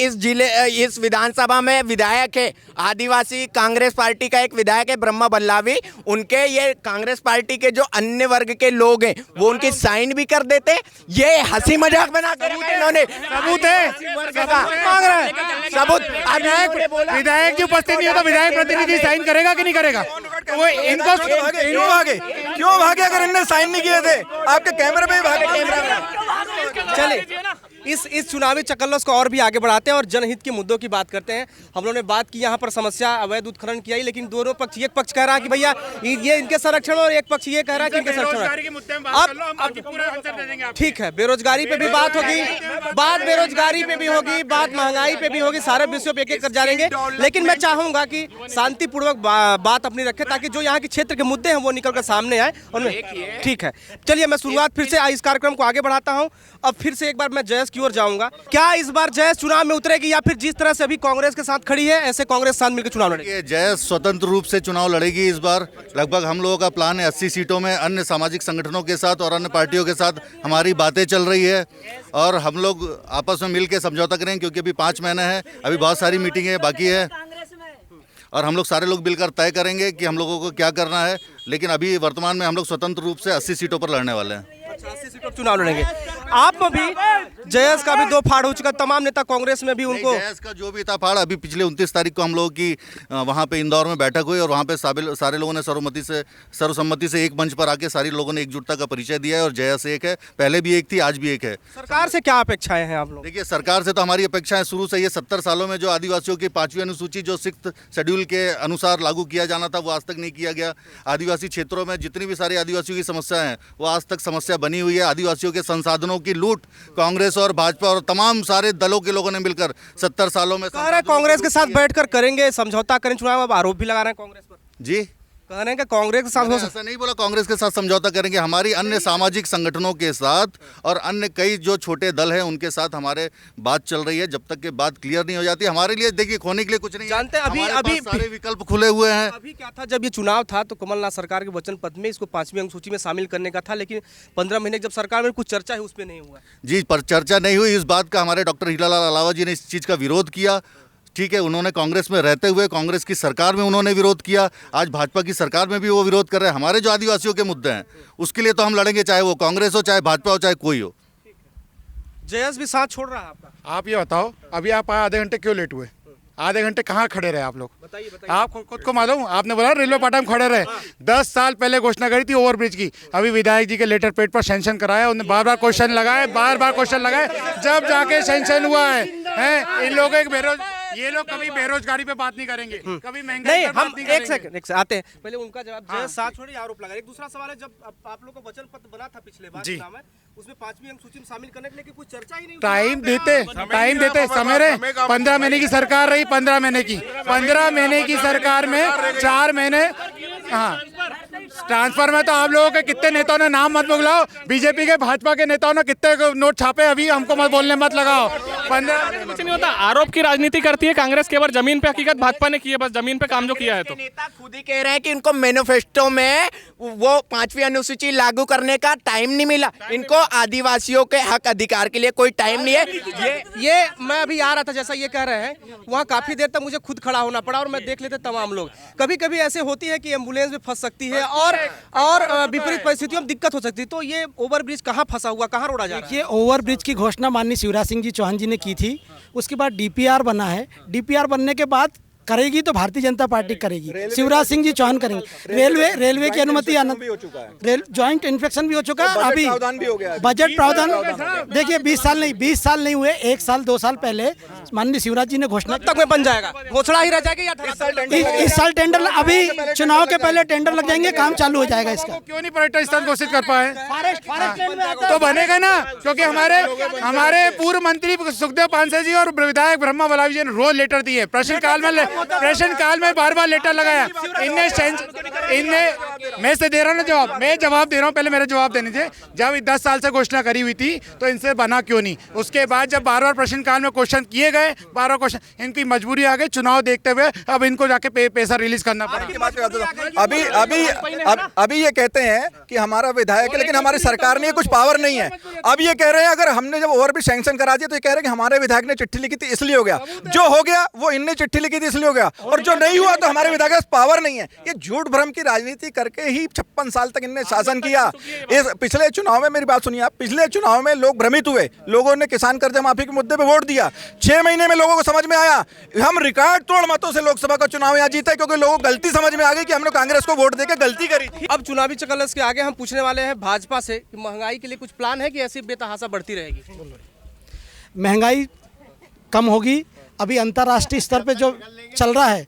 इस विधानसभा में विधायक है, आदिवासी कांग्रेस पार्टी का एक विधायक है ब्रह्मा बल्लावी। उनके ये कांग्रेस पार्टी के जो अन्य वर्ग के लोग हैं वो उनकी साइन भी कर देते। ये हंसी मजाक बना कर इन्होंने सबूत है, सबूत। विधायक की उपस्थित नहीं होता, विधायक प्रतिनिधि साइन करेगा कि नहीं करेगा? वो इनको क्यों भागे अगर इनने साइन नहीं किए थे? आपके कैमरे पे ही भागे। चलिए इस चुनावी चकल्लस को और भी आगे बढ़ाते हैं और जनहित के मुद्दों की बात करते हैं। हम लोगों ने बात की यहाँ पर समस्या अवैध उत्खनन की आई, लेकिन दोनों पक्ष, एक पक्ष कह रहा है कि भैया ये इनके संरक्षण और एक पक्ष ये कह रहा है कि इनके संरक्षण। अब ठीक है, बेरोजगारी पे भी बात होगी, बात बेरोजगारी पे भी होगी, बात महंगाई पे भी होगी, सारे विषयों पे एक-एक कर जाएंगे। लेकिन मैं चाहूंगा कि शांतिपूर्वक बात अपनी रखें ताकि जो यहाँ के क्षेत्र के मुद्दे हैं वो निकल कर सामने आए। और ठीक है, चलिए मैं शुरुआत फिर से इस कार्यक्रम को आगे बढ़ाता हूँ। अब फिर से एक बार मैं जयेश की ओर जाऊंगा। क्या इस बार जयेश चुनाव में उतरेगी या फिर जिस तरह से अभी कांग्रेस के साथ खड़ी है ऐसे कांग्रेस साथ मिलकर चुनाव लड़ेगी? जयेश स्वतंत्र रूप से चुनाव लड़ेगी इस बार। लगभग हम लोगों का प्लान है 80 सीटों में। अन्य सामाजिक संगठनों के साथ और अन्य पार्टियों के साथ हमारी बातें चल रही है और हम लोग आपस में मिल के समझौता करेंगे, क्योंकि अभी 5 महीने हैं, अभी बहुत सारी मीटिंगें बाकी है और हम लोग सारे लोग मिलकर तय करेंगे कि हम लोगों को क्या करना है। लेकिन अभी वर्तमान में हम लोग स्वतंत्र रूप से 80 सीटों पर लड़ने वाले हैं। 80 सीटों पर चुनाव लड़ेंगे आप भी। जयेश का भी 2 फाड़ हो चुका, तमाम नेता कांग्रेस में भी उनको। जयेश का जो भी था फाड़, अभी पिछले 29 तारीख को हम लोगों की वहाँ पे इंदौर में बैठक हुई और वहाँ पे सारे लोगों ने सर्वसम्मति से एक मंच पर आके सारी लोगों ने एकजुटता का परिचय दिया है। और जयेश एक है, पहले भी एक थी, आज भी एक है। सरकार से क्या अपेक्षाएं हैं आप लोग? देखिए, सरकार से तो हमारी अपेक्षाएं शुरू से ये 70 सालों में जो आदिवासियों की 5वीं अनुसूची जो 6th शेड्यूल के अनुसार लागू किया जाना था वो आज तक नहीं किया गया। आदिवासी क्षेत्रों में जितनी भी सारी आदिवासियों की समस्याएं हैं वो आज तक समस्या बनी हुई है। आदिवासियों के संसाधनों की लूट कांग्रेस और भाजपा और तमाम सारे दलों के लोगों ने मिलकर 70 सालों में कांग्रेस के साथ बैठकर करेंगे, समझौता करें चुनाव। अब आरोप भी लगा रहे हैं कांग्रेस पर। जी, कह रहे हैं कि कांग्रेस के साथ ऐसा नहीं बोला, कांग्रेस के साथ समझौता करेंगे। हमारी अन्य सामाजिक संगठनों के साथ और अन्य कई जो छोटे दल हैं उनके साथ हमारे बात चल रही है। जब तक के बात क्लियर नहीं हो जाती, हमारे लिए देखिए खोने के लिए कुछ नहीं जानते। अभी सारे विकल्प खुले हुए हैं। अभी क्या था, जब ये चुनाव था तो कमलनाथ सरकार के वचन पत्र में इसको 5वीं अनुसूची में शामिल करने का था, लेकिन 15 महीने जब सरकार में कुछ चर्चा है उसमें नहीं हुआ। जी, पर चर्चा नहीं हुई। इस बात का हमारे डॉक्टर हीरालाल अलावा जी ने इस चीज़ का विरोध किया। ठीक है, उन्होंने कांग्रेस में रहते हुए कांग्रेस की सरकार में उन्होंने विरोध किया, आज भाजपा की सरकार में भी वो विरोध कर रहे हैं। हमारे जो आदिवासियों के मुद्दे हैं उसके लिए तो हम लड़ेंगे, चाहे वो कांग्रेस हो, चाहे भाजपा हो, चाहे कोई हो। जयेश भी साथ छोड़ रहा है आपका। आप ये बताओ, अभी आप आधे घंटे क्यों लेट हुए? आधे घंटे कहाँ खड़े रहे आप लोग? बताइए। आप खुद को मालूम, आपने बोला रेलवे पाटा में खड़े रहे। 10 साल पहले घोषणा करी थी ओवरब्रिज की, अभी विधायक जी के लेटर पेड पर सैंक्शन कराया, उन्होंने बार-बार क्वेश्चन लगाए, जब जाके सैंक्शन हुआ है। इन लोगों के ये लोग कभी बेरोजगारी पे बात नहीं करेंगे, कभी महंगाई पे बात नहीं करेंगे। एक सेकंड आते हैं, पहले उनका जवाब। जयेश साथ छोड़े, आरोप लगा। एक दूसरा सवाल है, जब आप लोगों का वचन पत्र बना था पिछले बार चुनाव में, उसमें 5वीं अनुसूची में शामिल करने के लिए कोई चर्चा ही नहीं। टाइम देते समय रहे। 15 महीने की सरकार रही, 15 महीने की सरकार में 4 महीने। हाँ, ट्रांसफर में तो आप लोगों के कितने नेताओं ने, नाम मत बुलाओ, बीजेपी के भाजपा के नेताओं ने कितने नोट छापे, अभी हमको मत बोलने मत लगाओ। 15 कुछ नहीं होता, आरोप की राजनीति करती है कांग्रेस केवल। जमीन पे हकीकत भाजपा ने की है, बस जमीन पे काम जो किया है। तो नेता खुद ही कह रहे हैं कि इनको मैनिफेस्टो में वो 5वीं अनुसूची लागू करने का टाइम नहीं मिला। इनको आदिवासियों के हक अधिकार के लिए कोई टाइम नहीं है। ये मैं अभी आ रहा था, जैसा ये कह रहे हैं, वहाँ काफी देर तक मुझे खुद खड़ा होना पड़ा और मैं देख लेते तमाम लोग। कभी कभी ऐसे होती है कि एम्बुलेंस में फंस सकती है और विपरीत परिस्थितियों में दिक्कत हो सकती है। तो ये ओवरब्रिज कहाँ फंसा हुआ, कहाँ रोड़ा जा रहा है? ये ओवरब्रिज की घोषणा माननीय शिवराज सिंह जी चौहान जी ने की थी, उसके बाद DPR बना है। DPR बनने के बाद करेगी तो भारतीय जनता पार्टी करेगी, शिवराज सिंह जी चौहान करेंगे। रेलवे की अनुमति ज्वाइंट इन्फेक्शन भी हो चुका है, अभी बजट प्रावधान देखिए 20 साल नहीं हुए, 1 साल 2 साल पहले माननीय शिवराज जी ने घोषणा तक में बन जाएगा, घोषणा ही रह जाएगी या इस साल टेंडर, अभी चुनाव के पहले टेंडर लग जाएंगे, काम चालू हो जाएगा इसका। क्यों नहीं पर्यटन स्थल घोषित कर पाए? तो बनेगा ना, क्योंकि हमारे पूर्व मंत्री सुखदेव पांसे जी और विधायक ब्रह्मा बलावी जी ने रोज लेटर दिए, प्रश्नकाल में बार लेटर लगाया। मैं से दे रहा हूँ ना जवाब, मैं जवाब दे रहा हूँ, पहले मेरा जवाब देने थे। जब 10 साल से घोषणा करी हुई थी तो इनसे बना क्यों नहीं? उसके बाद जब बार प्रश्नकाल में क्वेश्चन किए गए, 12 क्वेश्चन, इनकी मजबूरी आ गई चुनाव देखते हुए, अब इनको जाके पैसा रिलीज करना पड़ा। अभी ये कहते हैं कि हमारा विधायक है, लेकिन हमारी सरकार ने कुछ पावर नहीं है। अब ये कह रहे हैं अगर हमने जब ओवर भी सैंक्शन करा दिया तो ये कह रहे हैं कि हमारे विधायक ने चिट्ठी लिखी थी इसलिए हो गया, जो हो गया वो इनने चिट्ठी लिखी थी इसलिए हो गया, और जो नहीं हुआ तो हमारे विधायक के पास पावर नहीं है। ये झूठ भ्रम की राजनीति करके ही 56 साल तक इनने शासन किया। इस पिछले चुनाव में, मेरी बात सुनिए आप, पिछले चुनाव में लोग भ्रमित हुए, लोगों ने किसान कर्ज माफी के मुद्दे पे वोट दिया, 6 महीने में लोगों को समझ में आया, हम रिकॉर्ड तोड़ मतों से लोकसभा का चुनाव यहाँ जीते, क्योंकि लोगों को गलती समझ में आ गई कि हमने कांग्रेस को वोट देकर गलती करी थी। अब चुनावी चकल्लस के आगे हम पूछने वाले हैं भाजपा से कि महंगाई के लिए कुछ प्लान है कि ऐसी बेतहाशा बढ़ती रहेगी? महंगाई कम होगी। अभी अंतर्राष्ट्रीय स्तर पे जो चल रहा है,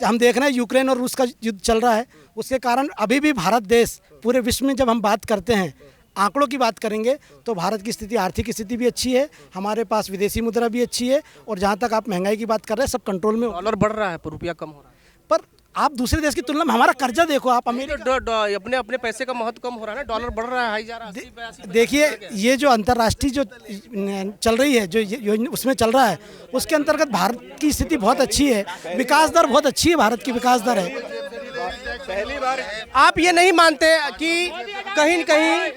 हम देख रहे हैं यूक्रेन और रूस का युद्ध चल रहा है, उसके कारण अभी भी भारत देश पूरे विश्व में, जब हम बात करते हैं आंकड़ों की बात करेंगे तो भारत की स्थिति, आर्थिक स्थिति भी अच्छी है, हमारे पास विदेशी मुद्रा भी अच्छी है, और जहाँ तक आप महंगाई की बात कर रहे हैं सब कंट्रोल में। डॉलर बढ़ रहा है पर रुपया कम हो रहा है। पर आप दूसरे देश की तुलना में हमारा कर्जा देखो, आप अपने पैसे का महत्व कम हो रहा है ना, डॉलर बढ़ रहा है, हाई जा रहा है। देखिए ये जो अंतर्राष्ट्रीय जो चल रही है, जो उसमें चल रहा है, उसके अंतर्गत भारत की स्थिति बहुत अच्छी है, विकास दर बहुत अच्छी है, भारत की विकास दर है। पहली बार आप ये नहीं मानते कि कहीं न कहीं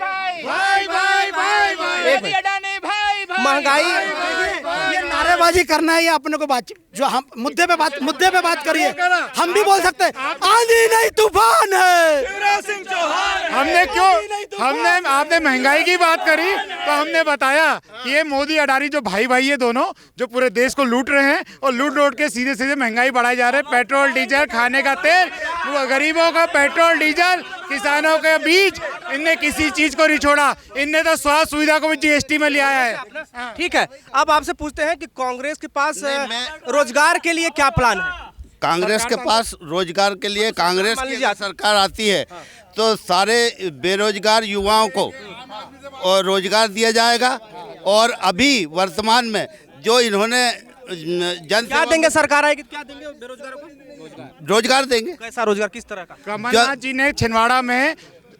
महंगाई, ये नारेबाजी करना है, ये अपने को बात, जो हम मुद्दे पे बात करिए, हम भी बोल सकते हैं आंधी नहीं तूफान है। आपने महंगाई की बात करी तो हमने बताया कि ये मोदी अडानी जो भाई है दोनों, जो पूरे देश को लूट रहे हैं और लूट के सीधे महंगाई बढ़ाई जा रहे हैं। पेट्रोल डीजल, खाने का तेल, गरीबों का पेट्रोल डीजल, किसानों के बीज, इनने किसी चीज को नहीं छोड़ा। इनने तो स्वास्थ्य सुविधा को भी जीएसटी में ले आया है। ठीक है, अब आपसे पूछते हैं कि कांग्रेस के पास रोजगार के लिए क्या प्लान है? कांग्रेस के पास रोजगार के लिए, कांग्रेस की सरकार आती है तो सारे बेरोजगार युवाओं को और रोजगार दिया जाएगा। और अभी वर्तमान में जो इन्होंने क्या देंगे, सरकार आएगी क्या देंगे बेरोजगारों को? रोजगार देंगे। कैसा रोजगार, किस तरह का? कमलनाथ जी ने छिंदवाड़ा में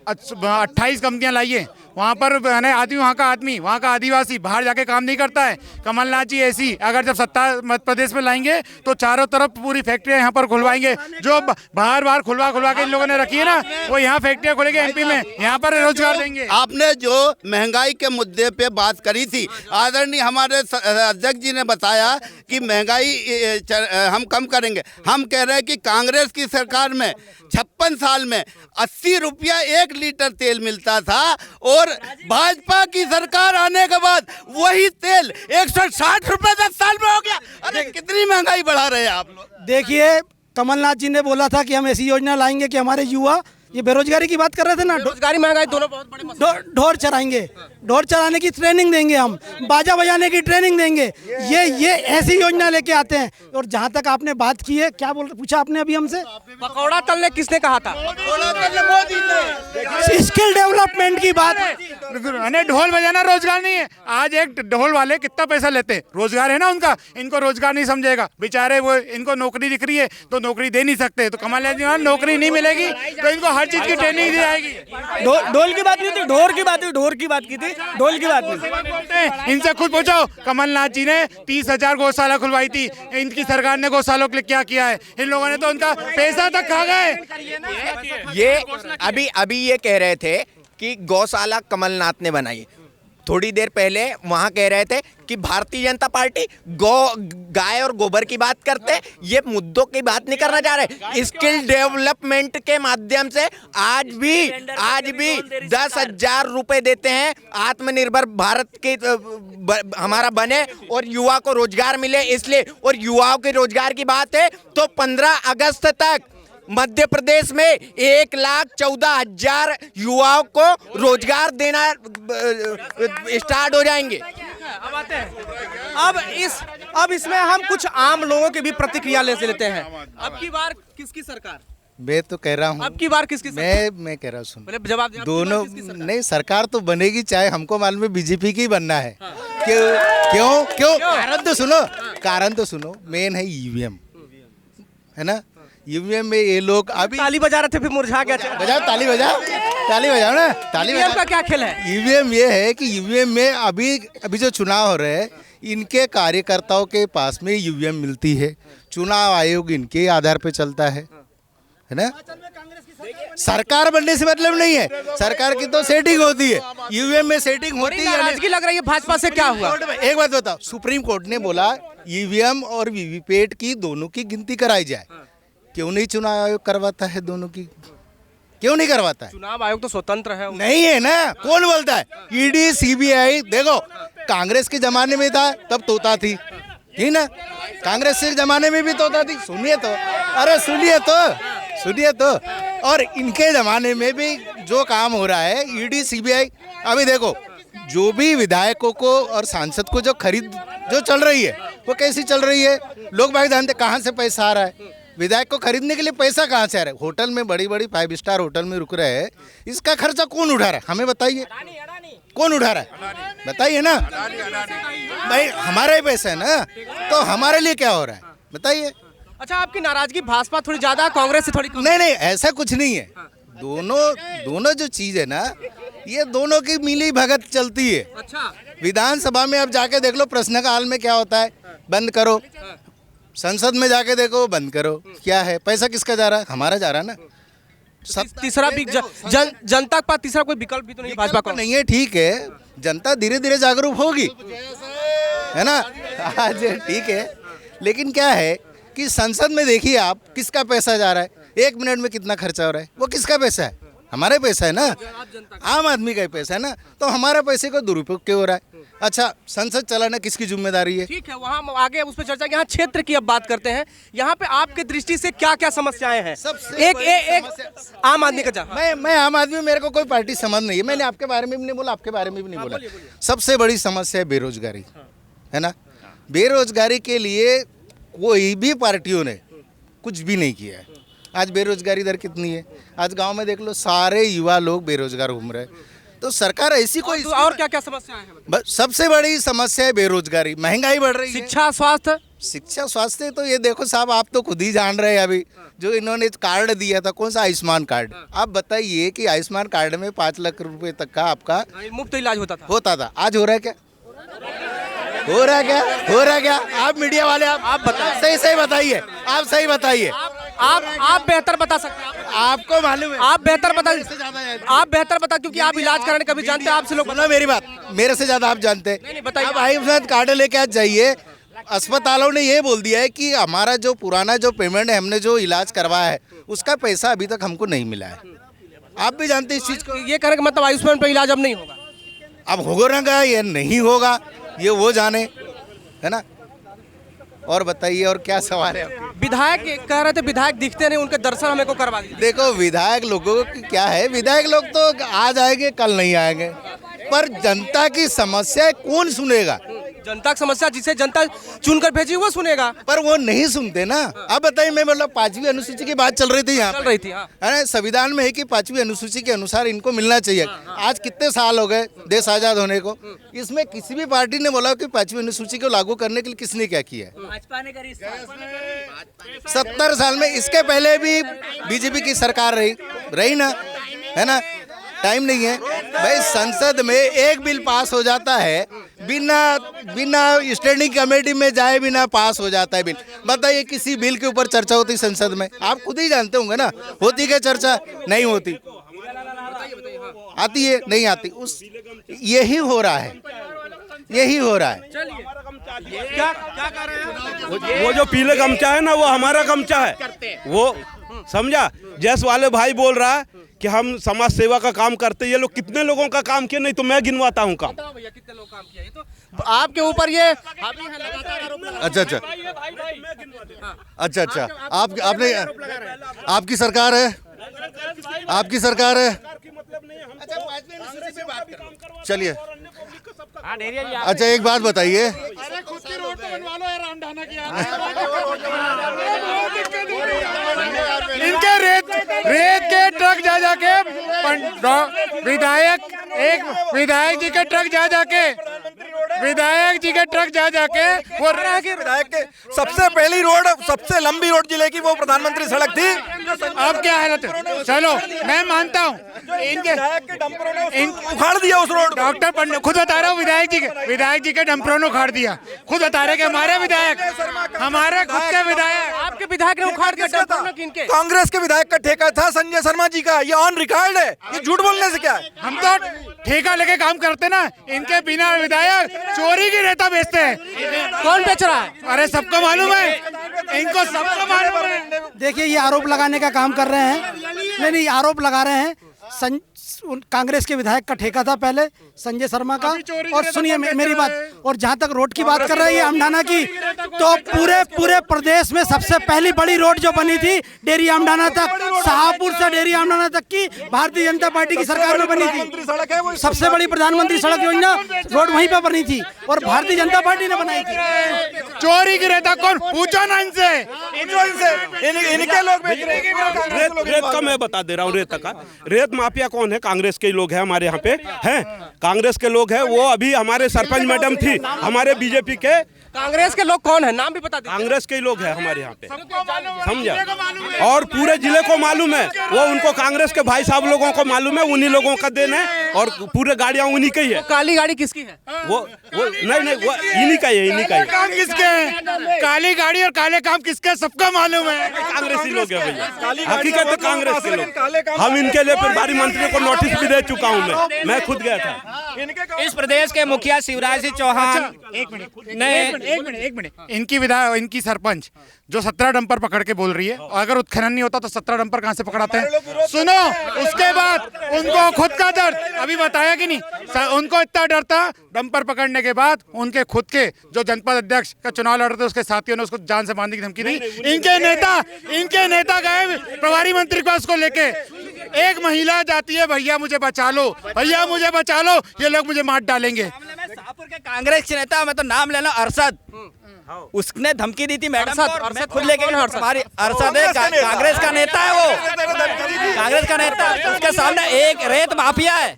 28 कंपनियां लाई है, वहाँ पर वहाँ का आदमी, वहाँ का आदिवासी बाहर जाके काम नहीं करता है। कमलनाथ जी ऐसी अगर जब सत्ता मध्य प्रदेश में लाएंगे तो चारों तरफ पूरी फैक्ट्रियाँ यहाँ पर खुलवाएंगे। जो बाहर खुलवा के इन लोगों ने रखी है ना, वो यहाँ फैक्ट्रियाँ खोलेंगे एमपी में, यहाँ पर रोजगार देंगे। आपने जो महंगाई के मुद्दे पे बात करी थी, आदरणीय हमारे अध्यक्ष जी ने बताया कि महंगाई हम कम करेंगे। हम कह रहे हैं कि कांग्रेस की सरकार में 56 साल में 80 रुपया 1 लीटर तेल मिलता था, और भाजपा की सरकार आने के बाद वही तेल 160 रुपए 10 साल में हो गया। अरे कितनी महंगाई बढ़ा रहे हैं आप लोग। देखिए कमलनाथ जी ने बोला था कि हम ऐसी योजना लाएंगे कि हमारे युवा, ये बेरोजगारी की बात कर रहे थे ना, बेरोजगारी महंगाई दोनों बहुत बड़े मसले। ढोर चराएंगे, ढोर चराने की ट्रेनिंग देंगे, हम बाजा बजाने की ट्रेनिंग देंगे, ये ऐसी योजना लेके आते हैं। और जहाँ तक आपने बात की है, क्या पूछा आपने अभी हमसे? पकौड़ा तलने किसने कहा था? मोदी ने। स्किल डेवलपमेंट की बात। ढोल बजाना रोजगार नहीं है। आज एक ढोल वाले कितना पैसा लेते हैं, रोजगार है ना उनका, इनको रोजगार नहीं समझेगा बेचारे। वो इनको नौकरी दिख रही है तो नौकरी दे नहीं सकते, तो कमलनाथ जी नौकरी नहीं मिलेगी तो इनको हर चीज की ट्रेनिंग दी जाएगी। ढोल की बात नहीं थी, ढोर की बात हुई, ढोर की बात की थी, ढोल की बात नहीं। इनसे खुद पूछो, कमलनाथ जी ने 30,000 गौशाला खुलवाई थी, इनकी सरकार ने गौशालों के लिए क्या किया है? इन लोगों ने तो उनका पैसा तक खा गए। ये अभी ये कह रहे थे कि गौशाला कमलनाथ ने बनाई, थोड़ी देर पहले वहाँ कह रहे थे कि भारतीय जनता पार्टी गाय और गोबर की बात करते, ये मुद्दों की बात नहीं करना चाह रहे। स्किल डेवलपमेंट के माध्यम से आज भी 10,000 रुपए देते हैं, आत्मनिर्भर भारत के हमारा बने और युवा को रोजगार मिले इसलिए। और युवाओं के रोजगार की बात है तो 15 अगस्त तक मध्य प्रदेश में 1,14,000 युवाओं को रोजगार देना स्टार्ट हो जाएंगे। अब आते हैं अब इसमें हम कुछ आम लोगों की भी प्रतिक्रिया लेते हैं। अब की बार किसकी सरकार? मैं तो कह रहा हूँ अब की बार किसकी सरकार? मैं कह रहा हूँ सुन, जवाब दोनों नहीं, सरकार तो बनेगी, चाहे हमको मालूम है बीजेपी की बनना है। क्यों कारण तो सुनो, मेन है ईवीएम, है ना। ईवीएम में ये लोग अभी ताली बजा रहे थे, फिर मुरझा गया। बजाओ ताली बजाओ ना, ताली बजाओ। का क्या खेल है? ईवीएम ये है कि ईवीएम में अभी जो चुनाव हो रहे हैं, इनके कार्यकर्ताओं के पास में ईवीएम मिलती है। चुनाव आयोग इनके आधार पे चलता है ना। सरकार बनने से मतलब नहीं है, सरकार की तो सेटिंग होती है, ईवीएम में सेटिंग होती है। नाराजगी लग रही है भाजपा से, क्या हुआ? एक बात बताओ, सुप्रीम कोर्ट ने बोला ईवीएम और वीवीपैट की दोनों की गिनती कराई जाए। क्यों नहीं चुनाव आयोग करवाता है दोनों की? क्यों नहीं करवाता है? चुनाव आयोग तो स्वतंत्र है। नहीं है ना, कौन बोलता है? ईडी सीबीआई देखो, कांग्रेस के जमाने में था तब तोता थी, ठीक ना। कांग्रेस के जमाने में भी तोता थी। सुनिए तो और इनके जमाने में भी जो काम हो रहा है ईडी सीबीआई, अभी देखो जो भी विधायकों को और सांसद को जो खरीद जो चल रही है वो कैसी चल रही है? लोग भाई जानते कहाँ से पैसा आ रहा है? विधायक को खरीदने के लिए पैसा कहाँ से आ रहा है? होटल में, बड़ी 5 स्टार होटल में रुक रहे हैं, इसका खर्चा कौन उठा रहा है? हमें बताइए, कौन उठा रहा है? बताइए ना भाई, हमारा ही पैसा है ना, तो हमारे लिए क्या हो रहा है बताइए। अच्छा, आपकी नाराजगी भाजपा थोड़ी ज्यादा, कांग्रेस से थोड़ी कम? नहीं, ऐसा कुछ नहीं है। दोनों जो चीज है ना, ये दोनों की मिली भगत चलती है। अच्छा, विधानसभा में अब जाके देख लो, प्रश्नकाल में क्या होता है, बंद करो। संसद में जाके देखो, बंद करो। क्या है? पैसा किसका जा रहा है? हमारा जा रहा है ना। तीसरा भी जनता के पास तीसरा कोई विकल्प भी तो नहीं भाजपा को? नहीं है, ठीक है, जनता धीरे धीरे जागरूक होगी, है ना। आज ठीक है, लेकिन क्या है कि संसद में देखिए आप, किसका पैसा जा रहा है, 1 मिनट में कितना खर्चा हो रहा है, वो किसका पैसा है? हमारा पैसा है ना, आम आदमी का ही पैसा है ना। तो हमारा पैसे को दुरुपयोग क्यों हो रहा है? अच्छा, संसद चलाना किसकी जिम्मेदारी है? ठीक है, वहाँ आगे उस पर चर्चा। यहाँ क्षेत्र की अब बात करते हैं। यहाँ पे आपके दृष्टि से क्या क्या समस्याएं हैं? एक आम आदमी का मैं आम आदमी, मेरे को कोई पार्टी समझ नहीं है। मैंने आपके बारे में भी नहीं बोला, आपके बारे में भी नहीं बोला। सबसे बड़ी समस्या है बेरोजगारी, है ना। बेरोजगारी के लिए कोई भी पार्टियों ने कुछ भी नहीं किया है। आज बेरोजगारी दर कितनी है? आज गांव में देख लो, सारे युवा लोग बेरोजगार घूम रहे हैं। तो सरकार ऐसी कोई और क्या क्या समस्याएं हैं? सबसे बड़ी समस्या है बेरोजगारी, महंगाई बढ़ रही है। शिक्षा स्वास्थ्य तो ये देखो साहब, आप तो खुद ही जान रहे हैं। अभी जो इन्होंने कार्ड दिया था, कौन सा आयुष्मान कार्ड, आप बताइए कि आयुष्मान कार्ड में 5 लाख रुपए तक का आपका मुफ्त इलाज होता था। आज हो रहा है क्या? हो रहा क्या? आप मीडिया वाले, आप बताइए, सही बताइए, आप सही बताइए। आप बेहतर बता सकते हैं, आपको मालूम है। आप बेहतर बता, क्योंकि आप इलाज कराने का भी जानते हैं। आपसे लोग, सुनो मेरी बात, मेरे से ज्यादा आप जानते हैं। नहीं, बताइए। आप आयुष्मान कार्ड लेके आज जाइए, अस्पतालों ने ये बोल दिया है कि हमारा जो पुराना जो पेमेंट है, हमने जो इलाज करवाया है, उसका पैसा अभी तक हमको नहीं मिला है। आप भी जानते हैं इस चीज को। ये कहने का मतलब आयुष्मान पे इलाज अब नहीं होगा? अब होगा या नहीं होगा ये वो जाने, है ना। और बताइए, और क्या सवाल है? विधायक कह रहे थे विधायक दिखते नहीं, उनके दर्शन हमें को करवा दीजिए। देखो, विधायक लोगों की क्या है, विधायक लोग तो आज आएंगे कल नहीं आएंगे, पर जनता की समस्या कौन सुनेगा? जनता की समस्या जिसे जनता चुनकर भेजी वो सुनेगा, पर वो नहीं सुनते ना। अब बताइए, मैं मतलब 5वीं अनुसूची की बात चल रही थी यहाँ, है ना। संविधान में है कि 5वीं अनुसूची के अनुसार इनको मिलना चाहिए। आज कितने साल हो गए देश आजाद होने को, इसमें किसी भी पार्टी ने बोला कि 5वीं अनुसूची को लागू करने के लिए किसने क्या किया है? भाजपा ने करी 70 साल में। इसके पहले भी बीजेपी की सरकार रही ना, है ना। टाइम नहीं है भाई, संसद में एक बिल पास हो जाता है, बिना स्टैंडिंग कमेटी में जाए बिना पास हो जाता है बिल। बताइए, किसी बिल के ऊपर चर्चा होती संसद में? आप खुद ही जानते होंगे ना, होती क्या चर्चा? नहीं होती। आती है नहीं आती, उस यही हो रहा है, यही हो रहा है। क्या कर रहे हैं? वो जो पीले गमछा है ना, वो हमारा गमछा है। वो समझा, जैस वाले भाई बोल रहा है कि हम समाज सेवा का काम करते, ये लोग कितने लोगों का काम किया, नहीं तो मैं गिनवाता हूँ काम। भैया कितने लोग काम किया, ये तो आपके ऊपर ये हावी है, लगातार आरोप लगा रहे हैं। अच्छा अच्छा, आपने आपकी सरकार है, आपकी सरकार है, चलिए। अच्छा एक बात बताइए, इनके रेत के ट्रक जा जाके विधायक जी के ट्रक जा जाके वो विधायक के सबसे पहली रोड, सबसे लंबी रोड जिले की वो प्रधानमंत्री सड़क थी। अब क्या हालत है? चलो मैं मानता हूँ, इनके उखाड़ दिया उस रोड। डॉक्टर पंडित खुद बता रहा हूँ, विधायक जी के डंपरों ने उखाड़ दिया। खुद बता रहे कि हमारे खुद के विधायक, आपके विधायक ने उखाड़ दिया डंपर में, किनके? कांग्रेस के विधायक का ठेका था संजय शर्मा जी का, ये ऑन रिकॉर्ड है, ये झूठ बोलने से क्या है? हम तो ठेका लेके काम करते ना, इनके बिना विधायक चोरी की रेता बेचते हैं। कौन बेच रहा है? अरे सबको मालूम है, इनको सबको मालूम है। देखिए ये आरोप लगाने का काम कर रहे हैं, नहीं आरोप लगा रहे हैं। कांग्रेस के विधायक का ठेका था पहले संजय शर्मा का। और सुनिए मेरी बात, और जहां तक रोड की बात कर रहे हैं आमडाना की, तो पूरे प्रदेश में सबसे पहली बड़ी रोड जो बनी थी डेरी आमडाना तक, शाहपुर से डेरी आमडाना तक की भारतीय जनता पार्टी की सरकार में बनी थी। सबसे बड़ी प्रधानमंत्री सड़क योजना रोड वहीं पर बनी थी और भारतीय जनता पार्टी ने बनाई थी। चोरी की रेता कौन, पूछो ना इनसे, इनके लोग रेत का मैं बता दे रहा हूँ, रेत माफिया कौन है? कांग्रेस के लोग हैं हमारे यहाँ पे हैं, कांग्रेस के लोग हैं। वो अभी हमारे सरपंच मैडम थी, हमारे बीजेपी के। कांग्रेस के लोग कौन है, नाम भी बता दीजिए। कांग्रेस के लोग हैं हमारे यहाँ पे, समझा, और पूरे जिले को मालूम है। वो उनको कांग्रेस के भाई साहब लोगों को मालूम है, उन्हीं लोगों का देन है, और पूरे गाड़ियाँ उन्हीं की है। काली गाड़ी किसकी है? वो नहीं, वो इन्हीं का है, इन्हीं का है। काम किसके हैं? काली गाड़ी और काले काम किसके, सबको मालूम है। कांग्रेसी लोग हैं भैया, हकीकत है कांग्रेस के लोग। हम इनके लिए प्रभारी मंत्री को नोटिस भी दे चुका हूँ, मैं खुद गया था। इस प्रदेश के मुखिया शिवराज सिंह चौहान, एक मिनट, इनकी सरपंच जो 17 डंपर पकड़ के बोल रही है, और अगर उत्खनन नहीं होता तो 17 डंपर कहाँ से पकड़ाते हैं? सुनो, उसके बाद उनको खुद का दर्द, अभी बताया कि नहीं, उनको इतना डर था, डंपर पकड़ने के बाद उनके खुद के जो जनपद अध्यक्ष का चुनाव लड़ रहे थे उसके साथियों ने उसको जान से मारने की धमकी दी। इनके नेता गए प्रभारी मंत्री के पास को लेके, एक महिला जाती है, भैया मुझे बचा लो, भैया मुझे बचा लो, ये लोग मुझे मार डालेंगे। शाहपुर के कांग्रेस के नेता, मैं तो नाम लेना, अरशद, उसने धमकी दी थी मैडम को, मैं खुद लेके गया। हमारी अरशद है, कांग्रेस का नेता है, वो कांग्रेस का नेता, उसके सामने एक रेत माफिया है,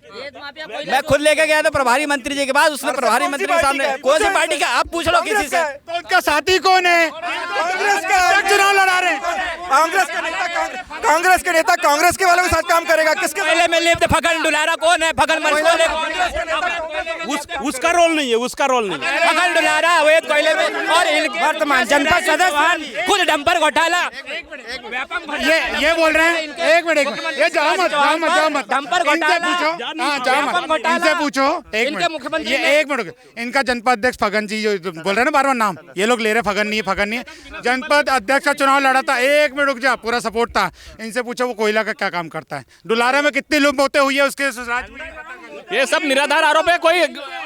मैं खुद लेके गया था प्रभारी मंत्री जी के पास, उसने प्रभारी मंत्री के सामने, कौन सी पार्टी का, आप पूछ लो किसी से। तो उनका साथी कौन है? कांग्रेस का चुनाव लड़ा रहे, कांग्रेस के नेता कांग्रेस के वालों के साथ काम करेगा। किसके पहले में लिप्त फगन डुलारा कौन है? फगन उसका रोल नहीं है, उसका रोल नहीं है। फगन डुलारा अवैध कोयले में, और वर्तमान जनपद सदस्य खुद डंपर घोटाला। ये बोल रहे हैं, एक मिनट, ये जाओ मत, डंपर घोटाला, इनसे पूछो, एक मिनट, इनका जनपद अध्यक्ष फगन जी जो बोल रहे हैं ना बार बार नाम, ये लोग ले रहे फगन नहीं है, जनपद अध्यक्ष का चुनाव लड़ा था। एक मिनट रुक जा, पूरा सपोर्ट था। इनसे पूछो वो कोयला का क्या काम करता है, डुलारा में कितनी लूट होते हुई है उसके ससुराल में। ये सब निराधार आरोप है, कोई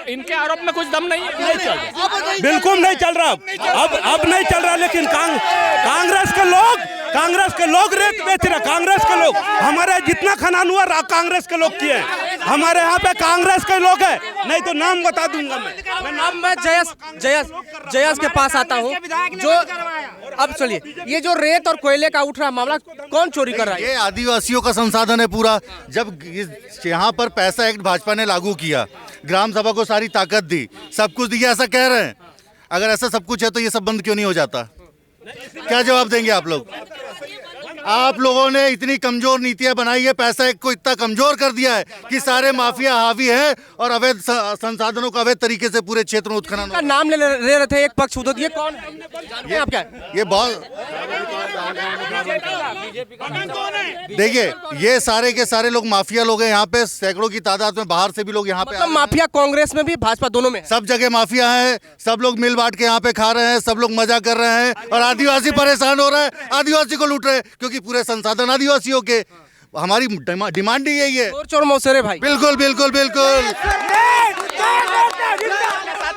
इनके आरोप में कुछ दम नहीं है। बिल्कुल नहीं चल रहा, अब नहीं चल रहा, लेकिन कांग्रेस के लोग रेत बेच रहे, कांग्रेस के लोग, हमारे जितना खनन हुआ कांग्रेस के लोग किए, हमारे यहाँ पे कांग्रेस के लोग हैं, नहीं तो नाम बता दूंगा मैं नाम। मैं जयस के पास आता हूँ, जो अब चलिए, ये जो रेत और कोयले का उठ रहा मामला, कौन चोरी कर रहा है? ये आदिवासियों का संसाधन है पूरा। जब यहाँ पर पैसा एक्ट भाजपा ने लागू किया, ग्राम सभा को सारी ताकत दी, सब कुछ दिया, ऐसा कह रहे हैं। अगर ऐसा सब कुछ है तो ये सब बंद क्यों नहीं हो जाता? क्या जवाब देंगे आप लोग? आप लोगों ने इतनी कमजोर नीतियां बनाई है, पैसा को इतना कमजोर कर दिया है कि सारे माफिया हावी है और अवैध संसाधनों का अवैध तरीके से पूरे क्षेत्र में उत्खनन का नाम ले रहे थे एक पक्ष उद्धव, ये कौन है? जानते हैं आप क्या है? ये बहुत देखिए, ये सारे के सारे लोग माफिया लोग हैं यहाँ पे, सैकड़ों की तादाद में बाहर से भी लोग यहाँ पे मतलब माफिया कांग्रेस में भी भाजपा दोनों में, सब जगह माफिया है। सब लोग मिल बांट के यहाँ पे खा रहे हैं, सब लोग मजा कर रहे हैं और आदिवासी परेशान हो रहे हैं, आदिवासी को लूट रहे हैं क्योंकि पूरे संसाधन आदिवासियों के। हमारी डिमांड ही यही है। चोर मौसेरे भाई, बिल्कुल बिल्कुल बिल्कुल।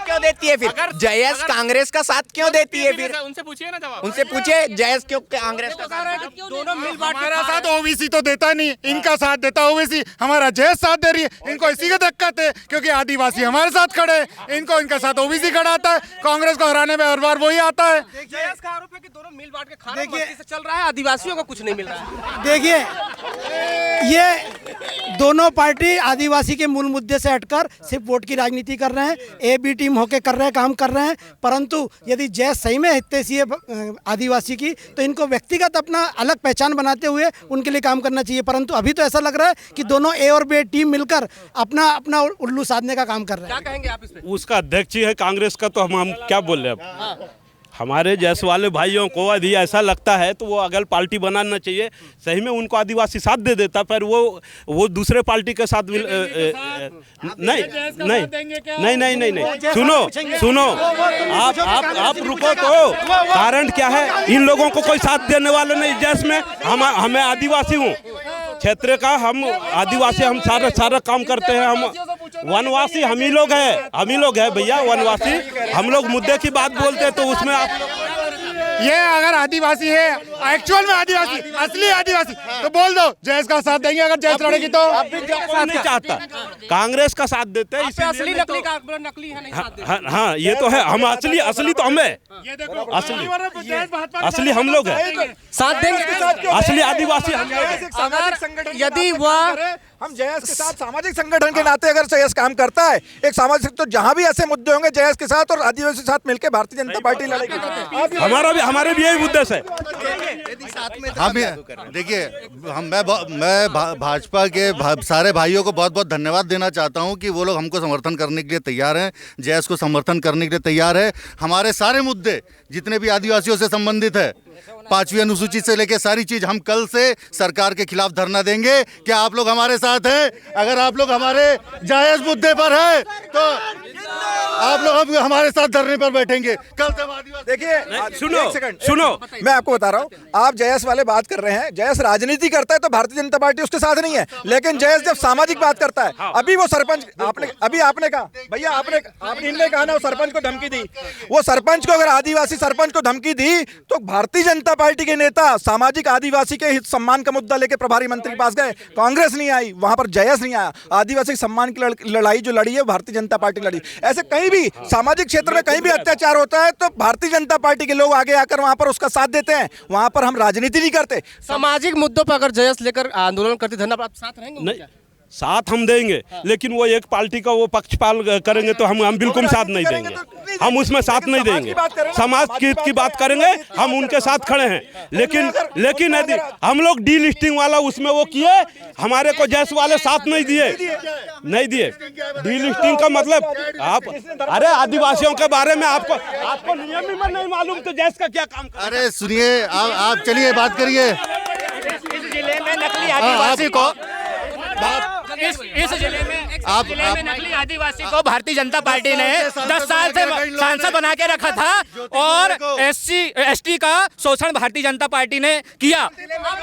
क्यों देती है फिर जयस? कांग्रेस का साथ क्यों देती है फिर? उनसे पूछिए ना जवाब, उनसे पूछे जयस क्यों कांग्रेस का साथ? दोनों मिल बांट हमारा साथ ओबीसी तो देता नहीं, इनका साथ देता ओबीसी, हमारा जयस साथ दे रही है। इनको इसी का दिक्कत है क्योंकि आदिवासी हमारे साथ खड़े हैं, इनको इनका साथ ओबीसी खड़ा आता है। कांग्रेस को हराने में हर बार वही आता है। जयस का आरोप है कि दोनों मिल बांट के खा रहे हैं, मस्ती से चल रहा है, आदिवासियों को कुछ नहीं मिल रहा है। देखिए, ये दोनों पार्टी आदिवासी के मूल मुद्दे से हटकर सिर्फ वोट की राजनीति कर रहे हैं, ए बी टीम होके कर रहे हैं, काम कर रहे हैं। परंतु यदि जय सही में हितैषी है आदिवासी की, तो इनको व्यक्तिगत अपना अलग पहचान बनाते हुए उनके लिए काम करना चाहिए। परंतु अभी तो ऐसा लग रहा है कि दोनों ए और बी टीम मिलकर अपना अपना उल्लू साधने का काम कर रहे हैं। क्या कहेंगे आप इस पे? उसका अध्यक्ष ही है कांग्रेस का, तो हम क्या बोल रहे हैं अब। हमारे जैसे वाले भाइयों को यदि ऐसा लगता है तो वो अगर पार्टी बनाना चाहिए, सही में उनको आदिवासी साथ दे देता, पर वो दूसरे पार्टी के साथ नहीं। सुनो आप रुको तो। कारण क्या है? इन लोगों को कोई साथ देने वाला नहीं। जैसे में हमें आदिवासी हूँ क्षेत्र का, हम आदिवासी, हम सारा काम करते हैं। हम वनवासी हम ही लोग हैं भैया, वनवासी हम लोग। मुद्दे की बात बोलते हैं तो उसमें आप ये अगर आदिवासी है, एक्चुअल में आदिवासी, असली आदिवासी, तो बोल दो जयस का साथ देंगे। अगर जयस लड़ेगी तो नहीं चाहता, कांग्रेस का साथ देते हैं। असली नकली का नकली है, नहीं साथ देते। हाँ, ये तो है। हम असली तो हमें असली हम लोग हैं, साथ देंगे। असली आदिवासी हम लोग हैं। अगर यदि वह हम जयस के साथ सामाजिक संगठन के नाते अगर जयस काम करता है, एक सामाजिक, तो जहां भी ऐसे मुद्दे होंगे जयस के साथ और आदिवासी के साथ मिलकर भारतीय जनता पार्टी लड़ेगी। हमारे भी यही उद्देश्य है। हम देखिए, मैं भाजपा के सारे भाइयों को बहुत बहुत धन्यवाद देना चाहता हूं कि वो लोग हमको समर्थन करने के लिए तैयार हैं, जयस को समर्थन करने के लिए तैयार है। हमारे सारे मुद्दे जितने भी आदिवासियों से संबंधित है, 5वीं अनुसूची से लेकर सारी चीज, हम कल से सरकार के खिलाफ धरना देंगे। क्या आप लोग हमारे साथ हैं? अगर आप लोग हमारे जायज मुद्दे पर हैं तो आप लोग हमारे साथ धरने पर बैठेंगे कल से। देखिए, सुनो, मैं आपको बता रहा हूँ, आप जयस वाले बात कर रहे हैं। जयस राजनीति करता है तो भारतीय जनता पार्टी उसके साथ नहीं है, लेकिन जयस जब सामाजिक बात करता है, अभी वो सरपंच आपने कहा भैया, आपने इनने कहा ना, वो सरपंच को धमकी दी। वो सरपंच को, अगर आदिवासी सरपंच को धमकी दी तो भारतीय जनता पार्टी के नेता सामाजिक आदिवासी के हित सम्मान का मुद्दा लेकर प्रभारी मंत्री के पास गए, कांग्रेस नहीं आई, वहां पर जयस नहीं आया। आदिवासी सम्मान की लड़ाई जो लड़ी है भारतीय जनता पार्टी लड़ी। ऐसे कहीं भी सामाजिक क्षेत्र में कहीं भी अत्याचार होता है तो भारतीय जनता पार्टी के लोग आगे आकर वहां पर उसका साथ देते हैं। वहां पर हम राजनीति नहीं करते। सामाजिक मुद्दों पर अगर जयस लेकर आंदोलन करती धरना, आप साथ रहेंगे? नहीं, साथ हम देंगे, लेकिन वो एक पार्टी का वो पक्षपाल करेंगे तो हम बिल्कुल साथ नहीं देंगे। हम उसमें साथ नहीं देंगे। समाज की बात करेंगे, हम उनके साथ खड़े हैं। लेकिन यदि हम लोग डी लिस्टिंग वाला उसमें वो किए, हमारे को जैस वाले साथ नहीं दिए। डी लिस्टिंग का मतलब अरे आदिवासियों के बारे में आपको नियम नहीं मालूम तो जैस का क्या काम? अरे सुनिए, आप चलिए बात करिए। इस जिले में नकली आदिवासी को इस जिले में नकली आदिवासी को भारतीय जनता पार्टी ने 10 साल से सांसद बना के रखा था और SC/ST का शोषण भारतीय जनता पार्टी ने किया।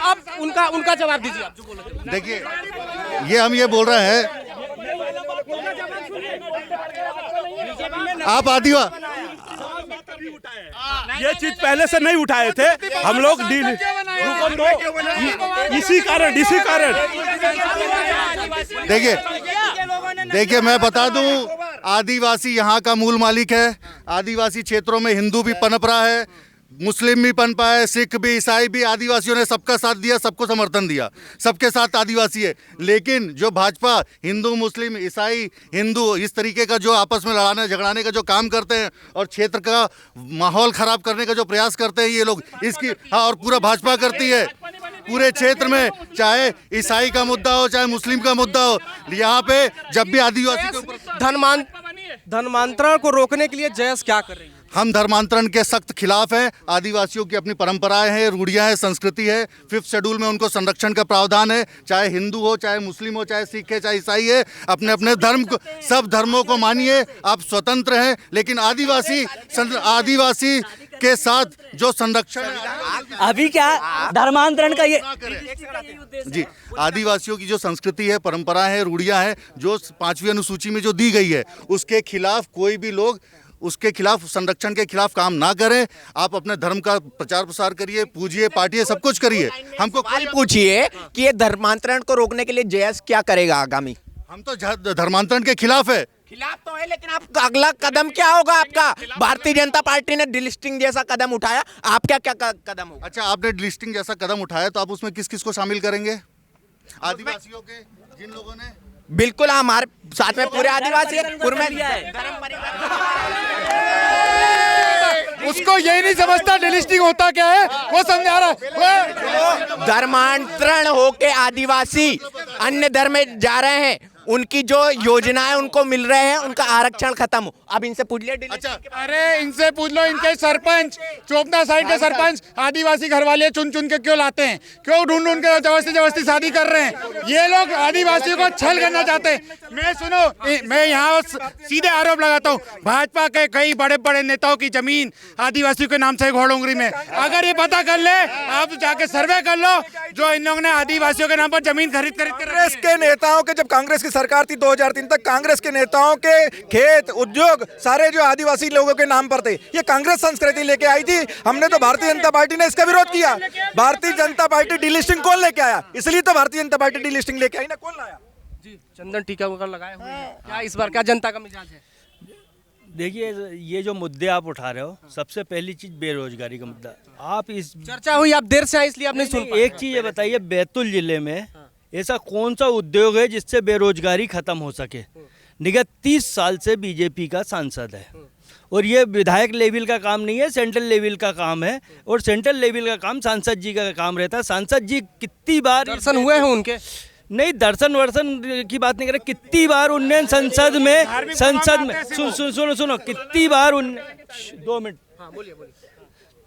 अब उनका जवाब दीजिए आप जो बोल रहे थे। देखिए, हम ये बोल रहे हैं, आप ये चीज पहले से नहीं उठाए थे हम लोग। इसी कारण देखिए मैं बता दूं, आदिवासी यहाँ का मूल मालिक है। आदिवासी क्षेत्रों में हिंदू भी पनप रहा है, मुस्लिम भी पनपा है, सिख भी, ईसाई भी। आदिवासियों ने सबका साथ दिया, सबको समर्थन दिया, सबके साथ आदिवासी है। लेकिन जो भाजपा हिंदू, मुस्लिम, ईसाई, हिंदू इस तरीके का जो आपस में लड़ाने झगड़ाने का जो काम करते हैं और क्षेत्र का माहौल खराब करने का जो प्रयास करते हैं ये लोग, इसकी और पूरा भाजपा करती है। पूरे क्षेत्र में, चाहे ईसाई का मुद्दा हो चाहे मुस्लिम का मुद्दा हो, यहाँ पे जब भी आदिवासी के ऊपर धर्मांतरण को रोकने के लिए जयस क्या कर रही है? हम धर्मांतरण के सख्त खिलाफ हैं। आदिवासियों की अपनी परंपराएं हैं, रूढ़ियां हैं, संस्कृति है। 5th शेड्यूल में उनको संरक्षण का प्रावधान है। चाहे हिंदू हो, चाहे मुस्लिम हो, चाहे सिख है, चाहे ईसाई है, अपने अपने धर्म को, सब धर्मों को मानिए, आप स्वतंत्र हैं। लेकिन आदिवासी के साथ जो संरक्षण अभी क्या धर्मांतरण का ये जी, आदिवासियों की जो संस्कृति है, परंपराएं हैं, रूढ़ियां हैं, जो 5वीं अनुसूची में जो दी गई है, उसके खिलाफ कोई भी लोग उसके खिलाफ, संरक्षण के खिलाफ काम ना करें। आप अपने धर्म का प्रचार प्रसार करिए, पूजिए, पाटिए, सब कुछ करिए। हमको पूछिए कि ये धर्मांतरण को रोकने के लिए जयस क्या करेगा आगामी? हम तो धर्मांतरण के खिलाफ है। खिलाफ तो है, लेकिन आप अगला कदम क्या होगा आपका? भारतीय जनता पार्टी ने डिलिस्टिंग जैसा कदम उठाया, आप क्या कदम होगा? अच्छा, आपने डिलिस्टिंग जैसा कदम उठाया तो आप उसमें किस किस को शामिल करेंगे? आदिवासियों के जिन लोगों ने बिल्कुल हमारे साथ में पूरे आदिवासी उसको यही नहीं समझता डिलिस्टिंग होता क्या है, वो समझा रहा है। धर्मांतरण होके आदिवासी अन्य धर्म में जा रहे हैं, उनकी जो योजनाएं उनको मिल रहे हैं, उनका आरक्षण खत्म हो। अब इनसे पूछ लिया। अच्छा, अरे इनसे पूछ लो, इनके सरपंच, चोपड़ा साइड के सरपंच आदिवासी घरवाले चुन चुन के क्यों लाते हैं, क्यों ढूंढ ढूंढ के जबरदस्ती शादी कर रहे हैं? ये लोग आदिवासियों को छल करना चाहते हैं। मैं यहाँ सीधे आरोप लगाता हूँ, भाजपा के कई बड़े बड़े नेताओं की जमीन आदिवासियों के नाम से घोड़ोंगरी में। अगर ये पता कर ले, आप जाके सर्वे कर लो, जो इन लोगों ने आदिवासियों के नाम पर जमीन खरीद कांग्रेस के नेताओं के, जब कांग्रेस की सरकार थी 2003 तक, कांग्रेस के नेताओं के खेत, उद्योग सारे जो आदिवासी लोगों के नाम पर थे। ये कांग्रेस संस्कृति लेके आई थी। हमने तो भारतीय जनता पार्टी ने इसका विरोध किया। भारतीय जनता पार्टी डिलिस्टिंग कौन लेके आया? इसलिए तो भारतीय जनता पार्टी डिलिस्टिंग लेके आई ना, कौन लाया? जी, चंदन टीका वगैरह लगाए हुए हैं। क्या इस बार क्या जनता का मिजाज है? देखिए, ये जो मुद्दे आप उठा रहे हो, सबसे पहली चीज बेरोजगारी का मुद्दा। आप इस चर्चा हुई, आप देर से आए इसलिए आप नहीं सुन पाए। एक चीज ये बताइए, बैतूल जिले में ऐसा कौन सा उद्योग है जिससे बेरोजगारी खत्म हो सके? निगत 30 साल से बीजेपी का सांसद है, और ये विधायक लेवल का काम नहीं है, सेंट्रल लेवल का काम है, और सेंट्रल लेवल का काम सांसद जी का काम रहता है। सांसद जी कितनी बार दर्शन हुए हैं उनके? नहीं, दर्शन वर्शन की बात नहीं कर रहे। कितनी बार उनने संसद में सुनो कितनी बार 2 मिनट,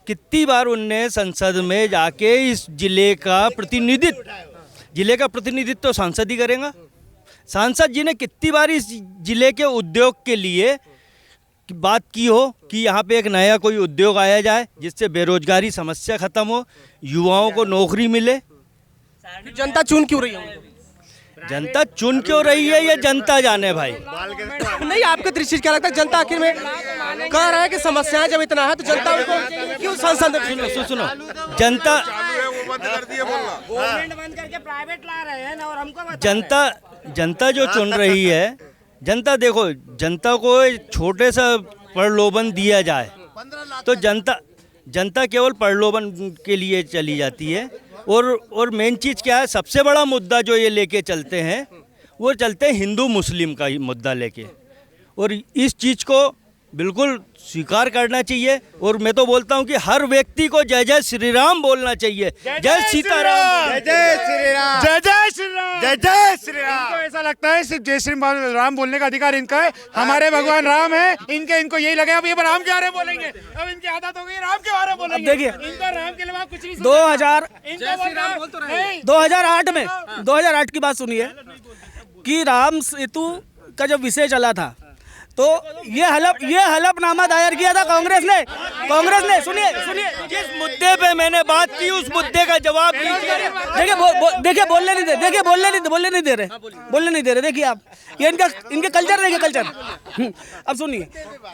कितनी बार उनने संसद में जाके इस जिले का प्रतिनिधित्व तो सांसद ही करेगा। सांसद जी ने कितनी बार इस जिले के उद्योग के लिए बात की हो कि यहाँ पे एक नया कोई उद्योग आया जाए जिससे बेरोजगारी समस्या खत्म हो, युवाओं को नौकरी मिले। जनता चुन क्यों रही है? जनता चुन क्यों रही है ये जनता जाने भाई। नहीं, आपके दृष्टि क्या लगता है? जनता आखिर में कह रहा है कि समस्याएं जब इतना है तो जनता उनको क्यों सांसद? सुनो, जनता जनता जो चुन रही है, जनता देखो, जनता को छोटे सा प्रलोभन दिया जाए तो जनता केवल प्रलोभन के लिए चली जाती है। और मेन चीज़ क्या है, सबसे बड़ा मुद्दा जो ये लेके चलते हैं, वो चलते हैं हिंदू मुस्लिम का ही मुद्दा लेके, और इस चीज़ को बिल्कुल स्वीकार करना चाहिए। और मैं तो बोलता हूँ कि हर व्यक्ति को जय जय श्री राम बोलना चाहिए। जय सीताराम, जय जय श्री राम, जय जय श्री राम, जय जय श्री राम। इनको ऐसा लगता है सिर्फ जय श्री राम बोलने का अधिकार इनका है। हमारे भगवान राम है, इनको यही लगे अब ये राम के बारे में बोलेंगे, अब इनकी आदत हो गई राम के बारे में बोलेंगे। देखिए, इनको राम के अलावा कुछ नहीं 2008 की बात सुनिए कि राम सेतु का जब विषय चला था तो ये हलफनामा दायर किया था कांग्रेस ने। सुनिए, जिस मुद्दे पे मैंने बात की उस मुद्दे का जवाब दीजिए। देखिए बोलने नहीं दे रहे। देखिए आप, ये इनके कल्चर देखिए, कल्चर। अब सुनिए,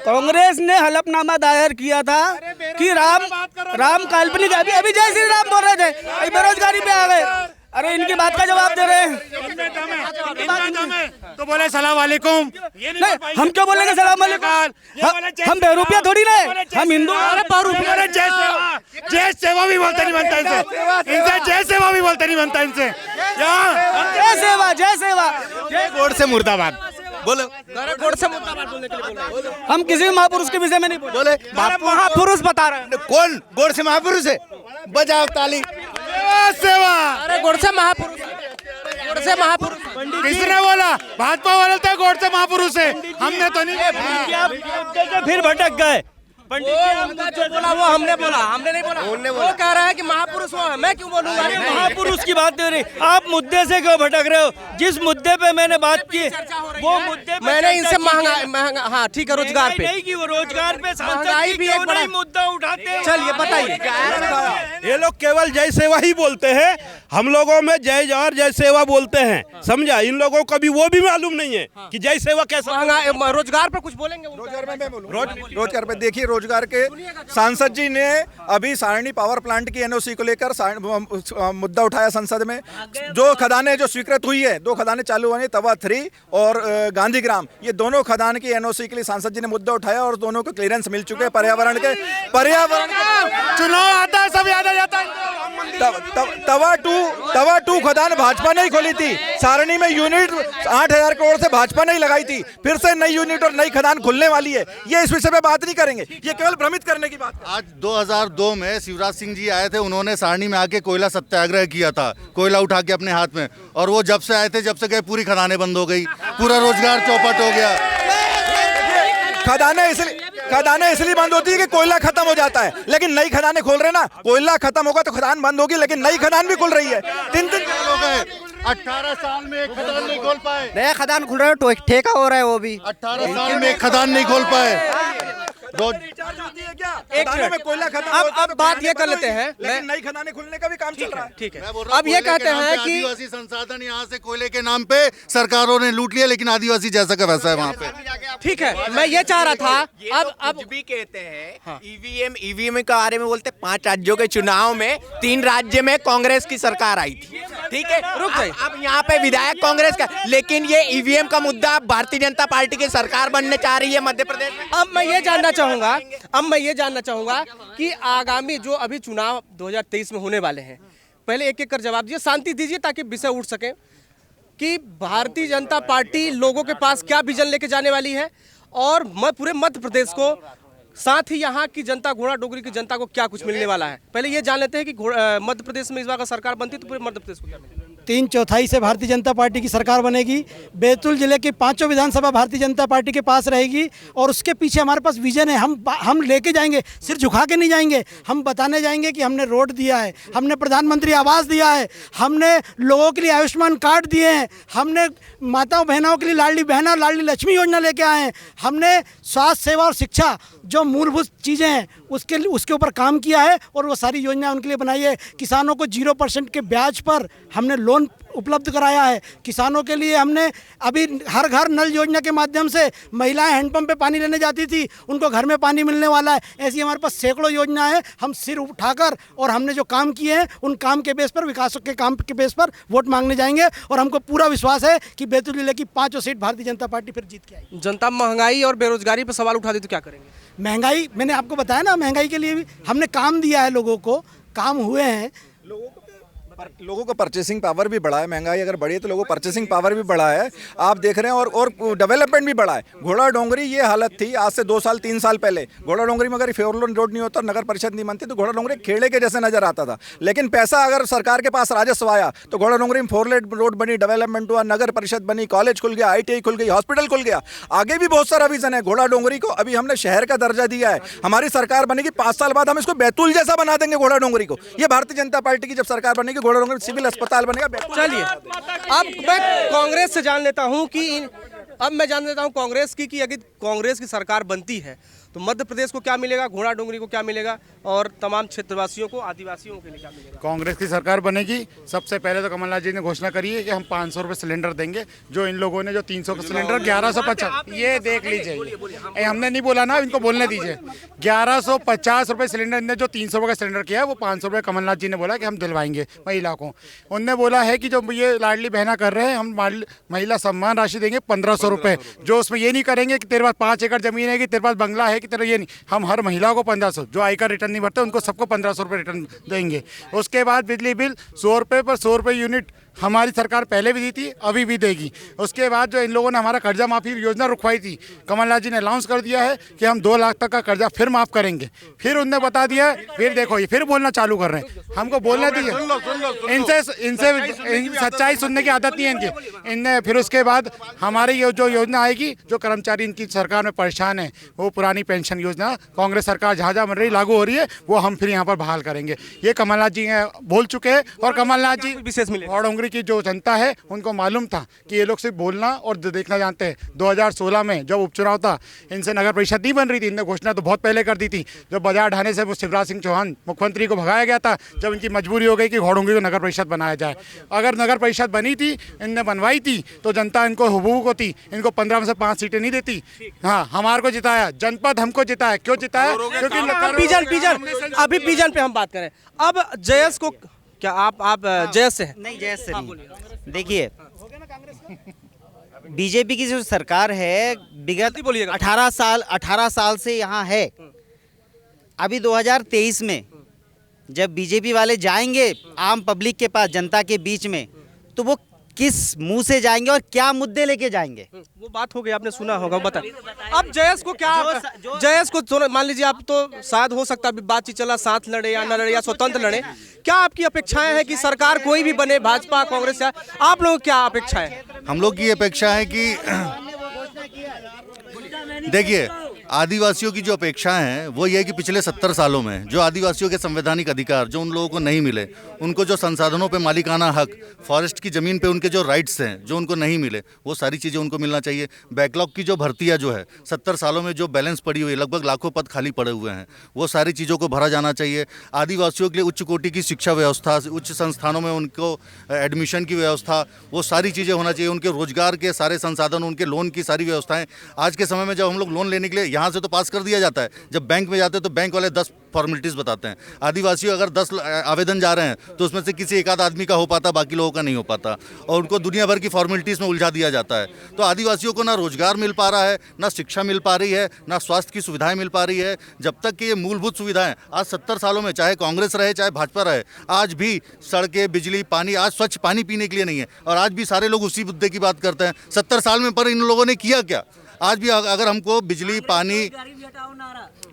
कांग्रेस ने हलफनामा दायर किया था कि राम काल्पनिक है। अभी जय श्री राम बोल रहे थे, बेरोजगारी पे आ गए। अरे इनकी बात का जवाब दे रहे हैं तो बोले सलाम वालेकुम। नहीं, हम क्यों बोलेंगे सलाम वालेकुम? हम बेरूपिया थोड़ी ना, हम हिंदू। जय सेवा भी बोलते नहीं बनता इनसे, जय सेवा भी बोलते नहीं बनता इनसे। जय सेवा गोड़ से मुर्दाबाद बोलो, गोड़ से मुर्दाबाद बोलने के लिए बोलो। हम किसी भी महापुरुष के विषय में नहीं बोले। महापुरुष बता रहे हैं। कौन गोड़ से महापुरुष है? बजाओ ताली। सेवा। अरे गोडसे महापुरुष, गोडसे महापुरुष किसने बोला? भाजपा वाले तो गोडसे महापुरुष है, हमने तो नहीं। फिर भटक गए। जो बोला वो हमने बोला, हमने नहीं बोला। वो कह रहा है कि महापुरुष वो है, मैं क्यों बोलूंगा? महापुरुष की बात नहीं, आप मुद्दे से क्यों भटक रहे हो? जिस मुद्दे पे मैंने बात की वो मुद्दे पे मैंने इनसे महंगा हाँ ठीक है, रोजगार पे नहीं की, वो रोजगार पे महंगाई भी एक बड़ा मुद्दा उठाते हैं। चलिए बताइए। ये लोग केवल जय सेवा ही बोलते हैं, हम लोगों में जय जवाहर जय सेवा बोलते हैं, समझा? इन लोगों को कभी वो भी मालूम नहीं है कि जय सेवा कैसा। रोजगार पर कुछ बोलेंगे? रोजगार पे देखिए, रोजगार के सांसद जी ने अभी सारणी पावर प्लांट की एनओसी को लेकर मुद्दा उठाया संसद में। जो खदानें जो स्वीकृत हुई है, 2 खदानें चालू हुई, तवा 3 और गांधीग्राम, ये दोनों खदान की एनओसी के लिए सांसद जी ने मुद्दा उठाया और दोनों को क्लियरेंस मिल चुके हैं। पर्यावरण चुनाव आता है सब याद आ जाता है। तवा 2 खदान भाजपा ने ही खोली थी, सारणी में यूनिट 8,000 करोड़ से भाजपा ने ही लगाई थी, फिर से नई यूनिट और नई खदान खुलने वाली है। ये इस विषय पे बात नहीं करेंगे, ये केवल भ्रमित करने की बात। आज 2002 में शिवराज सिंह जी आए थे, उन्होंने सारणी में आके कोयला सत्याग्रह किया था, कोयला उठा के अपने हाथ में, और वो जब से आए थे, जब से गए, पूरी खदानें बंद हो गई, पूरा रोजगार चौपट हो गया। खदानें इसलिए बंद होती है कि कोयला खत्म हो जाता है, लेकिन नई खदानें खोल रहे ना, कोयला खत्म होगा तो खदान बंद होगी, लेकिन नई खदान भी खुल रही है। 3 साल हो गए, 18 साल में एक खदान नहीं खोल पाए। नया खदान खुल रहा है, ठेका हो रहा है, वो भी 18 साल में एक खदान नहीं खोल पाए। एक मिनट, कोयला खत्म अब बात ये कर लेते हैं, लेकिन नई खदानें खुलने का भी काम चल रहा है। ठीक है, अब ये कहते हैं कि आदिवासी संसाधन यहाँ से कोयले के नाम पे सरकारों ने लूट लिया, लेकिन आदिवासी जैसा का वैसा है वहाँ पे। ठीक है, मैं ये चाह रहा था, अब भी कहते हैं ईवीएम के बारे में बोलते, 5 राज्यों के चुनाव में 3 राज्य में कांग्रेस की सरकार आई थी, ठीक है, रुक गए। अब यहाँ पे विधायक कांग्रेस का, लेकिन ये ईवीएम का मुद्दा भारतीय जनता पार्टी की सरकार बनने चाह रही है मध्य प्रदेश में। अब मैं ये जानना चाहूंगा कि आगामी जो अभी चुनाव 2023 में होने वाले हैं, पहले एक एक कर जवाब दीजिए, शांति दीजिए ताकि विषय उठ सके, कि भारतीय जनता पार्टी लोगों के पास क्या विजन लेके जाने वाली है, और पूरे मध्य प्रदेश को, साथ ही यहाँ की जनता, घोड़ा डोगरी की जनता को क्या कुछ मिलने वाला है। पहले ये जान लेते हैं कि मध्य प्रदेश में इस बार का सरकार बनती तो पूरे मध्य प्रदेश को क्या मिलेगा। 3/4 से भारतीय जनता पार्टी की सरकार बनेगी। बैतूल जिले की 5 विधानसभा भारतीय जनता पार्टी के पास रहेगी, और उसके पीछे हमारे पास विजन है। हम लेके जाएंगे, सिर झुका के नहीं जाएंगे। हम बताने जाएंगे कि हमने रोड दिया है, हमने प्रधानमंत्री आवास दिया है, हमने लोगों के लिए आयुष्मान कार्ड दिए हैं, हमने माताओं बहनों के लिए लाडली बहना और लाडली लक्ष्मी योजना लेके आए हैं, हमने स्वास्थ्य सेवा और शिक्षा जो मूलभूत चीज़ें हैं उसके ऊपर काम किया है, और वो सारी योजना उनके लिए बनाई है। किसानों को 0% के ब्याज पर हमने लोन उपलब्ध कराया है। किसानों के लिए हमने अभी हर घर नल योजना के माध्यम से महिलाएं हैंडपंप पे पानी लेने जाती थी, उनको घर में पानी मिलने वाला है। ऐसी हमारे पास सैकड़ों योजनाएं हैं। हम सिर उठाकर और हमने जो काम किए हैं उन काम के बेस पर, विकास के काम के बेस पर वोट मांगने जाएंगे, और हमको पूरा विश्वास है कि बैतूल जिले की 5 सीट भारतीय जनता पार्टी फिर जीत के आएगी। जनता महंगाई और बेरोजगारी पर सवाल उठा दी तो क्या करेंगे? महंगाई, मैंने आपको बताया ना, महंगाई के लिए भी हमने काम दिया है, लोगों को काम हुए हैं। लोगों का परचेसिंग पावर भी बढ़ा है। महंगाई अगर बढ़ी है तो लोगों का परचेसिंग पावर भी बढ़ा है, आप देख रहे हैं, और डेवलपमेंट भी बढ़ा है। घोड़ा डोंगरी ये हालत थी आज से 2 साल 3 साल पहले। घोड़ा डोंगरी में अगर 4 लेन रोड नहीं होता, नगर परिषद नहीं बनती, तो घोड़ा डोंगरी खेड़े के जैसे नजर आता था। लेकिन पैसा अगर सरकार के पास राजस्व आया तो घोड़ा डोंगरी में 4 लेन रोड बनी, डेवलपमेंट हुआ, नगर परिषद बनी, कॉलेज खुल गया, ITI खुल गई, हॉस्पिटल खुल गया। आगे भी बहुत सारा विजन है। घोड़ा डोंगरी को अभी हमने शहर का दर्जा दिया है। हमारी सरकार बनेगी, 5 साल बाद हम इसको बैतूल जैसा बना देंगे घोड़ा डोंगरी को। ये भारतीय जनता पार्टी की जब सरकार बनेगी, घोड़ा डोंगरी सिविल अस्पताल बनेगा। चलिए, अब मैं कांग्रेस से जान लेता हूं कांग्रेस की अगर कांग्रेस की सरकार बनती है तो मध्य प्रदेश को क्या मिलेगा, घोड़ा डोंगरी को क्या मिलेगा, और तमाम क्षेत्रवासियों को, आदिवासियों के लिए क्या मिलेगा? कांग्रेस की सरकार बनेगी। सबसे पहले तो कमलनाथ जी ने घोषणा करी है कि हम 500 रुपये सिलेंडर देंगे। जो इन लोगों ने जो 300 का सिलेंडर 1150, ये देख लीजिए, हमने नहीं बोला ना, इनको बोलने दीजिए। 1150 रुपये सिलेंडर ने जो 300 रुपये का सिलेंडर किया है, वो 500 रुपये कमलनाथ जी ने बोला कि हम दिलवाएंगे महिला को। उनने बोला है कि जो ये लाडली बहना कर रहे हैं, हम महिला सम्मान राशि देंगे 1500 रुपये। जो उसमें ये नहीं करेंगे कि तेरे पास 5 एकड़ जमीन है, कि तेरे पास बंगला है, कि तेरा ये नहीं, हम हर महिला को 1500, जो आयकर रिटर्न नहीं भरते उनको सबको 1500 रुपये रिटर्न देंगे। उसके बाद बिजली बिल 100 रुपये पर 100 रुपये यूनिट हमारी सरकार पहले भी दी थी, अभी भी देगी। उसके बाद जो इन लोगों ने हमारा कर्जा माफ़ी योजना रुकवाई थी, कमलनाथ जी ने अनाउंस कर दिया है कि हम 2 लाख तक का कर्जा फिर माफ़ करेंगे। फिर उनने बता दिया, फिर देखो ये फिर बोलना चालू कर रहे हैं। हमको बोलना दीजिए, इनसे सच्चाई सुनने की आदत नहीं है इनकी। इनने फिर उसके बाद हमारी ये जो योजना आएगी, जो कर्मचारी इनकी सरकार में परेशान है, वो पुरानी पेंशन योजना कांग्रेस सरकार जहाँ जहाँ बन रही लागू हो रही है, वो हम फिर यहाँ पर बहाल करेंगे। ये कमलनाथ जी बोल चुके हैं। और कमलनाथ जी विशेष मिले घोड़ाडोंगरी की जो जनता है उनको मालूम था कि ये लोग सिर्फ बोलना और देखना जानते हैं। 2016 में जब उपचुनाव था, इनसे नगर परिषद नहीं बन रही थी, इनने घोषणा तो बहुत पहले कर दी थी। जब बाजार ढाने से वो शिवराज सिंह चौहान मुख्यमंत्री को भगाया गया था, जब इनकी मजबूरी हो गई कि घोड़ाडोंगरी को नगर परिषद बनाया जाए। अगर नगर परिषद बनी थी, इनने बनवाई थी, तो जनता इनको हुबहू को थी, इनको 15 में से 5 सीटें नहीं देती। हाँ, हमारे को जिताया, जनपद हमको जिताया। क्यों जिताया? क्योंकि अभी बीजन पे हम बात करें। अब जयस को क्या आप जयस से हैं? नहीं, जयस से नहीं। देखिए, बीजेपी की जो सरकार है विगत 18 साल से यहाँ है। अभी 2023 में जब बीजेपी वाले जाएंगे आम पब्लिक के पास, जनता के बीच में, तो वो किस मुंह से जाएंगे और क्या मुद्दे लेके जाएंगे? वो बात हो गई, आपने सुना होगा। बता अब जयस को क्या, जयस को मान लीजिए आप, तो शायद हो सकता है बातचीत चला, साथ लड़े या न लड़े या स्वतंत्र लड़े, क्या आपकी अपेक्षाएं हैं कि सरकार कोई भी बने, भाजपा कांग्रेस, या आप लोग क्या अपेक्षाएं? हम लोग की अपेक्षा है कि देखिए, आदिवासियों की जो अपेक्षाएं हैं वो ये है कि पिछले 70 सालों में जो आदिवासियों के संवैधानिक अधिकार जो उन लोगों को नहीं मिले, उनको जो संसाधनों पे मालिकाना हक, फॉरेस्ट की ज़मीन पे उनके जो राइट्स हैं जो उनको नहीं मिले, वो सारी चीज़ें उनको मिलना चाहिए। बैकलॉग की जो भर्तियाँ जो है 70 सालों में जो बैलेंस पड़ी हुई है, लगभग लाखों पद खाली पड़े हुए हैं, वो सारी चीज़ों को भरा जाना चाहिए। आदिवासियों के लिए उच्च कोटि की शिक्षा व्यवस्था, उच्च संस्थानों में उनको एडमिशन की व्यवस्था, वो सारी चीज़ें होना चाहिए। उनके रोजगार के सारे संसाधन, उनके लोन की सारी व्यवस्थाएँ। आज के समय में जब हम लोग लोन लेने के लिए यहाँ से तो पास कर दिया जाता है, जब बैंक में जाते हैं तो बैंक वाले 10 फॉर्मेलिटीज़ बताते हैं। आदिवासियों अगर 10 आवेदन जा रहे हैं तो उसमें से किसी एक आध आदमी का हो पाता, बाकी लोगों का नहीं हो पाता, और उनको दुनिया भर की फॉर्मेलिटीज़ में उलझा दिया जाता है। तो आदिवासियों को ना रोजगार मिल पा रहा है, ना शिक्षा मिल पा रही है, ना स्वास्थ्य की सुविधाएं मिल पा रही है। जब तक कि ये मूलभूत सुविधाएं आज 70 सालों में, चाहे कांग्रेस रहे चाहे भाजपा रहे, आज भी सड़कें, बिजली, पानी, आज स्वच्छ पानी पीने के लिए नहीं है, और आज भी सारे लोग उसी मुद्दे की बात करते हैं। 70 साल में पर इन लोगों ने किया क्या? आज भी अगर हमको बिजली, पानी,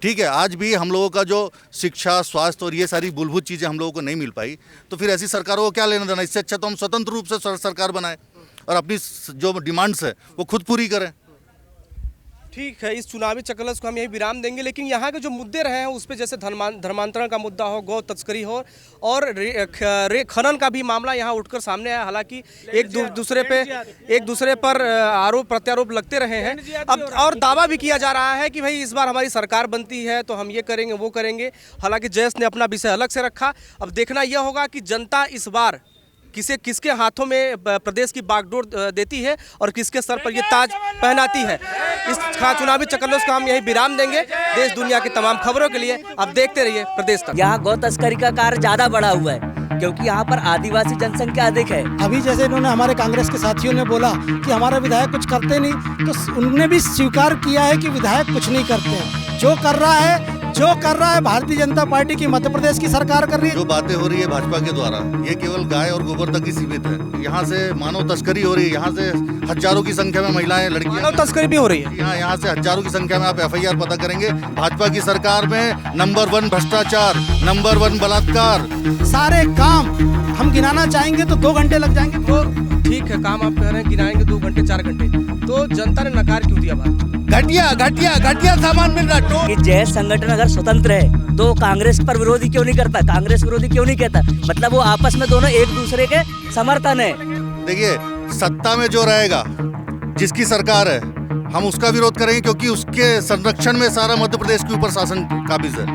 ठीक है, आज भी हम लोगों का जो शिक्षा, स्वास्थ्य और ये सारी मूलभूत चीज़ें हम लोगों को नहीं मिल पाई, तो फिर ऐसी सरकारों को क्या लेना देना? इससे अच्छा तो हम स्वतंत्र रूप से सरकार बनाएं और अपनी जो डिमांड्स है वो खुद पूरी करें। ठीक है, इस चुनावी चकलस को हम यही विराम देंगे, लेकिन यहाँ के जो मुद्दे रहे हैं उस पर, जैसे धर्मांतरण का मुद्दा हो, गौ तस्करी हो, और खनन का भी मामला यहाँ उठकर सामने आया। हालांकि एक दूसरे पर आरोप प्रत्यारोप लगते रहे हैं। अब और दावा भी किया जा रहा है कि भाई इस बार हमारी सरकार बनती है तो हम ये करेंगे वो करेंगे। हालांकि जयस ने अपना विषय अलग से रखा। अब देखना यह होगा कि जनता इस बार किसके हाथों में प्रदेश की बागडोर देती है और किसके सर पर ये ताज पहनाती है। इस चुनावी चकल्लुस को हम यही विराम देंगे। देश दुनिया की तमाम खबरों के लिए आप देखते रहिए प्रदेश तक। यहाँ गौ तस्करी का कार्य ज्यादा बढ़ा हुआ है क्योंकि यहाँ पर आदिवासी जनसंख्या अधिक है। अभी जैसे इन्होंने हमारे कांग्रेस के साथियों ने बोला कि हमारा विधायक कुछ करते नहीं, तो उन्होंने भी स्वीकार किया है कि विधायक कुछ नहीं करते हैं। जो कर रहा है भारतीय जनता पार्टी की मध्य प्रदेश की सरकार कर रही है। जो बातें हो रही है भाजपा के द्वारा, ये केवल गाय और गोबर तक ही सीमित है। यहाँ से मानव तस्करी हो रही है, यहाँ से हजारों की संख्या में महिलाएं, लड़कियां, मानव तस्करी भी हो रही है। यहाँ से हजारों की संख्या में आप FIR पता करेंगे। भाजपा की सरकार में नंबर 1 भ्रष्टाचार, नंबर 1 बलात्कार, सारे काम हम गिनाना चाहेंगे तो 2 घंटे लग जाएंगे। तो ठीक है, काम आप कह रहे हैं गिनाएंगे 2 घंटे 4 घंटे, तो जनता ने नकार क्यों दिया? बात घटिया सामान मिल रहा। जयस संगठन अगर स्वतंत्र है तो कांग्रेस पर विरोधी क्यों नहीं करता, कांग्रेस विरोधी क्यों नहीं कहता? मतलब वो आपस में दोनों एक दूसरे के समर्थन है। देखिए, सत्ता में जो रहेगा, जिसकी सरकार है, हम उसका विरोध करेंगे क्योंकि उसके संरक्षण में सारा मध्य प्रदेश के ऊपर शासन काबिज है।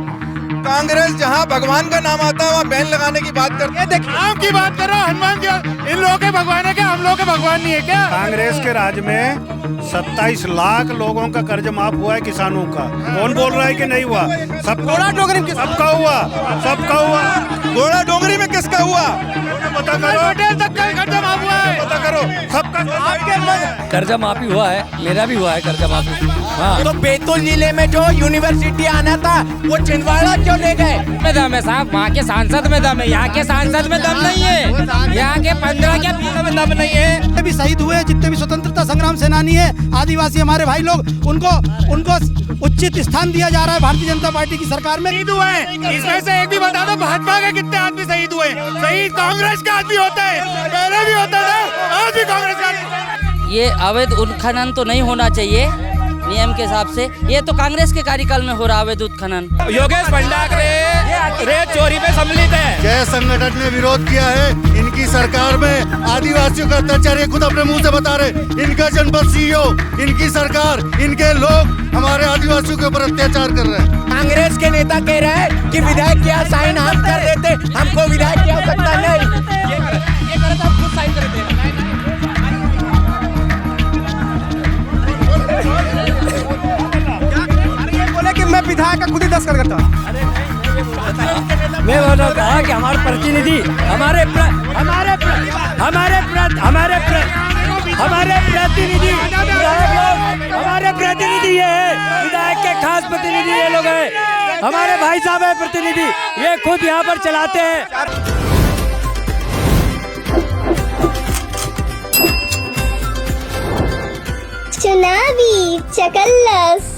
कांग्रेस जहां भगवान का नाम आता है वहां बैन लगाने की बात करते हैं। देखिए, राम की बात कर रहा हूं, हनुमान की, इन लोगों के भगवान है क्या? हम लोगों के भगवान नहीं है क्या? कांग्रेस के राज में 27 लाख लोगों का कर्ज माफ हुआ है किसानों का। कौन बोल रहा है कि नहीं हुआ? सबका हुआ। घोड़ा डोंगरी में किसका हुआ? पता करो, तक का कर्ज माफ हुआ है। पता करो, सबका आपके कर्जा माफी हुआ है, मेरा भी हुआ है कर्जा माफी। हाँ तो बैतूल जिले में जो यूनिवर्सिटी आना था वो छिंदवाड़ा क्यों ले गए? में दम है साहब, वहाँ के सांसद में दम है, यहाँ के सांसद में दम नहीं है, यहाँ के 15 के 20 में दम नहीं है। जितने भी शहीद हुए, जितने भी स्वतंत्रता संग्राम सेनानी है, आदिवासी हमारे भाई लोग, उनको उचित स्थान दिया जा रहा है भारतीय जनता पार्टी की सरकार में। शहीद हुए हैं, इसमें से एक भी बता दो भाजपा के कितने आदमी शहीद हुए? शहीद कांग्रेस का आदमी होता है, पहले भी होता था, आज भी कांग्रेस का। ये अवैध उत्खनन तो नहीं होना चाहिए नियम के हिसाब से, ये तो कांग्रेस के कार्यकाल में हो रहा अवैध उत्खनन। योगेश भंडारे रेत चोरी में सम्मिलित है। जय संगठन ने विरोध किया है इनकी सरकार में आदिवासियों का अत्याचार, ये खुद अपने मुंह से बता रहे। इनका जनपद सीईओ, इनकी सरकार, इनके लोग हमारे आदिवासियों के ऊपर अत्याचार कर रहे हैं। कांग्रेस के नेता कह रहे हैं कि विधायक क्या साइन हम कर देते, हमको विधायक की आवश्यकता नहीं। ये करता हम खुद साइन कर देते। बोले कि मैं विधायक का खुद ही दस्तखत करता हूँ। मैं बोल रहा था कि हमारे प्रतिनिधि हमारे प्रतिनिधि ये है, विधायक के खास प्रतिनिधि ये लोग हैं, हमारे भाई साहब है प्रतिनिधि, ये खुद यहाँ पर चलाते हैं। चुनावी चकल्लस।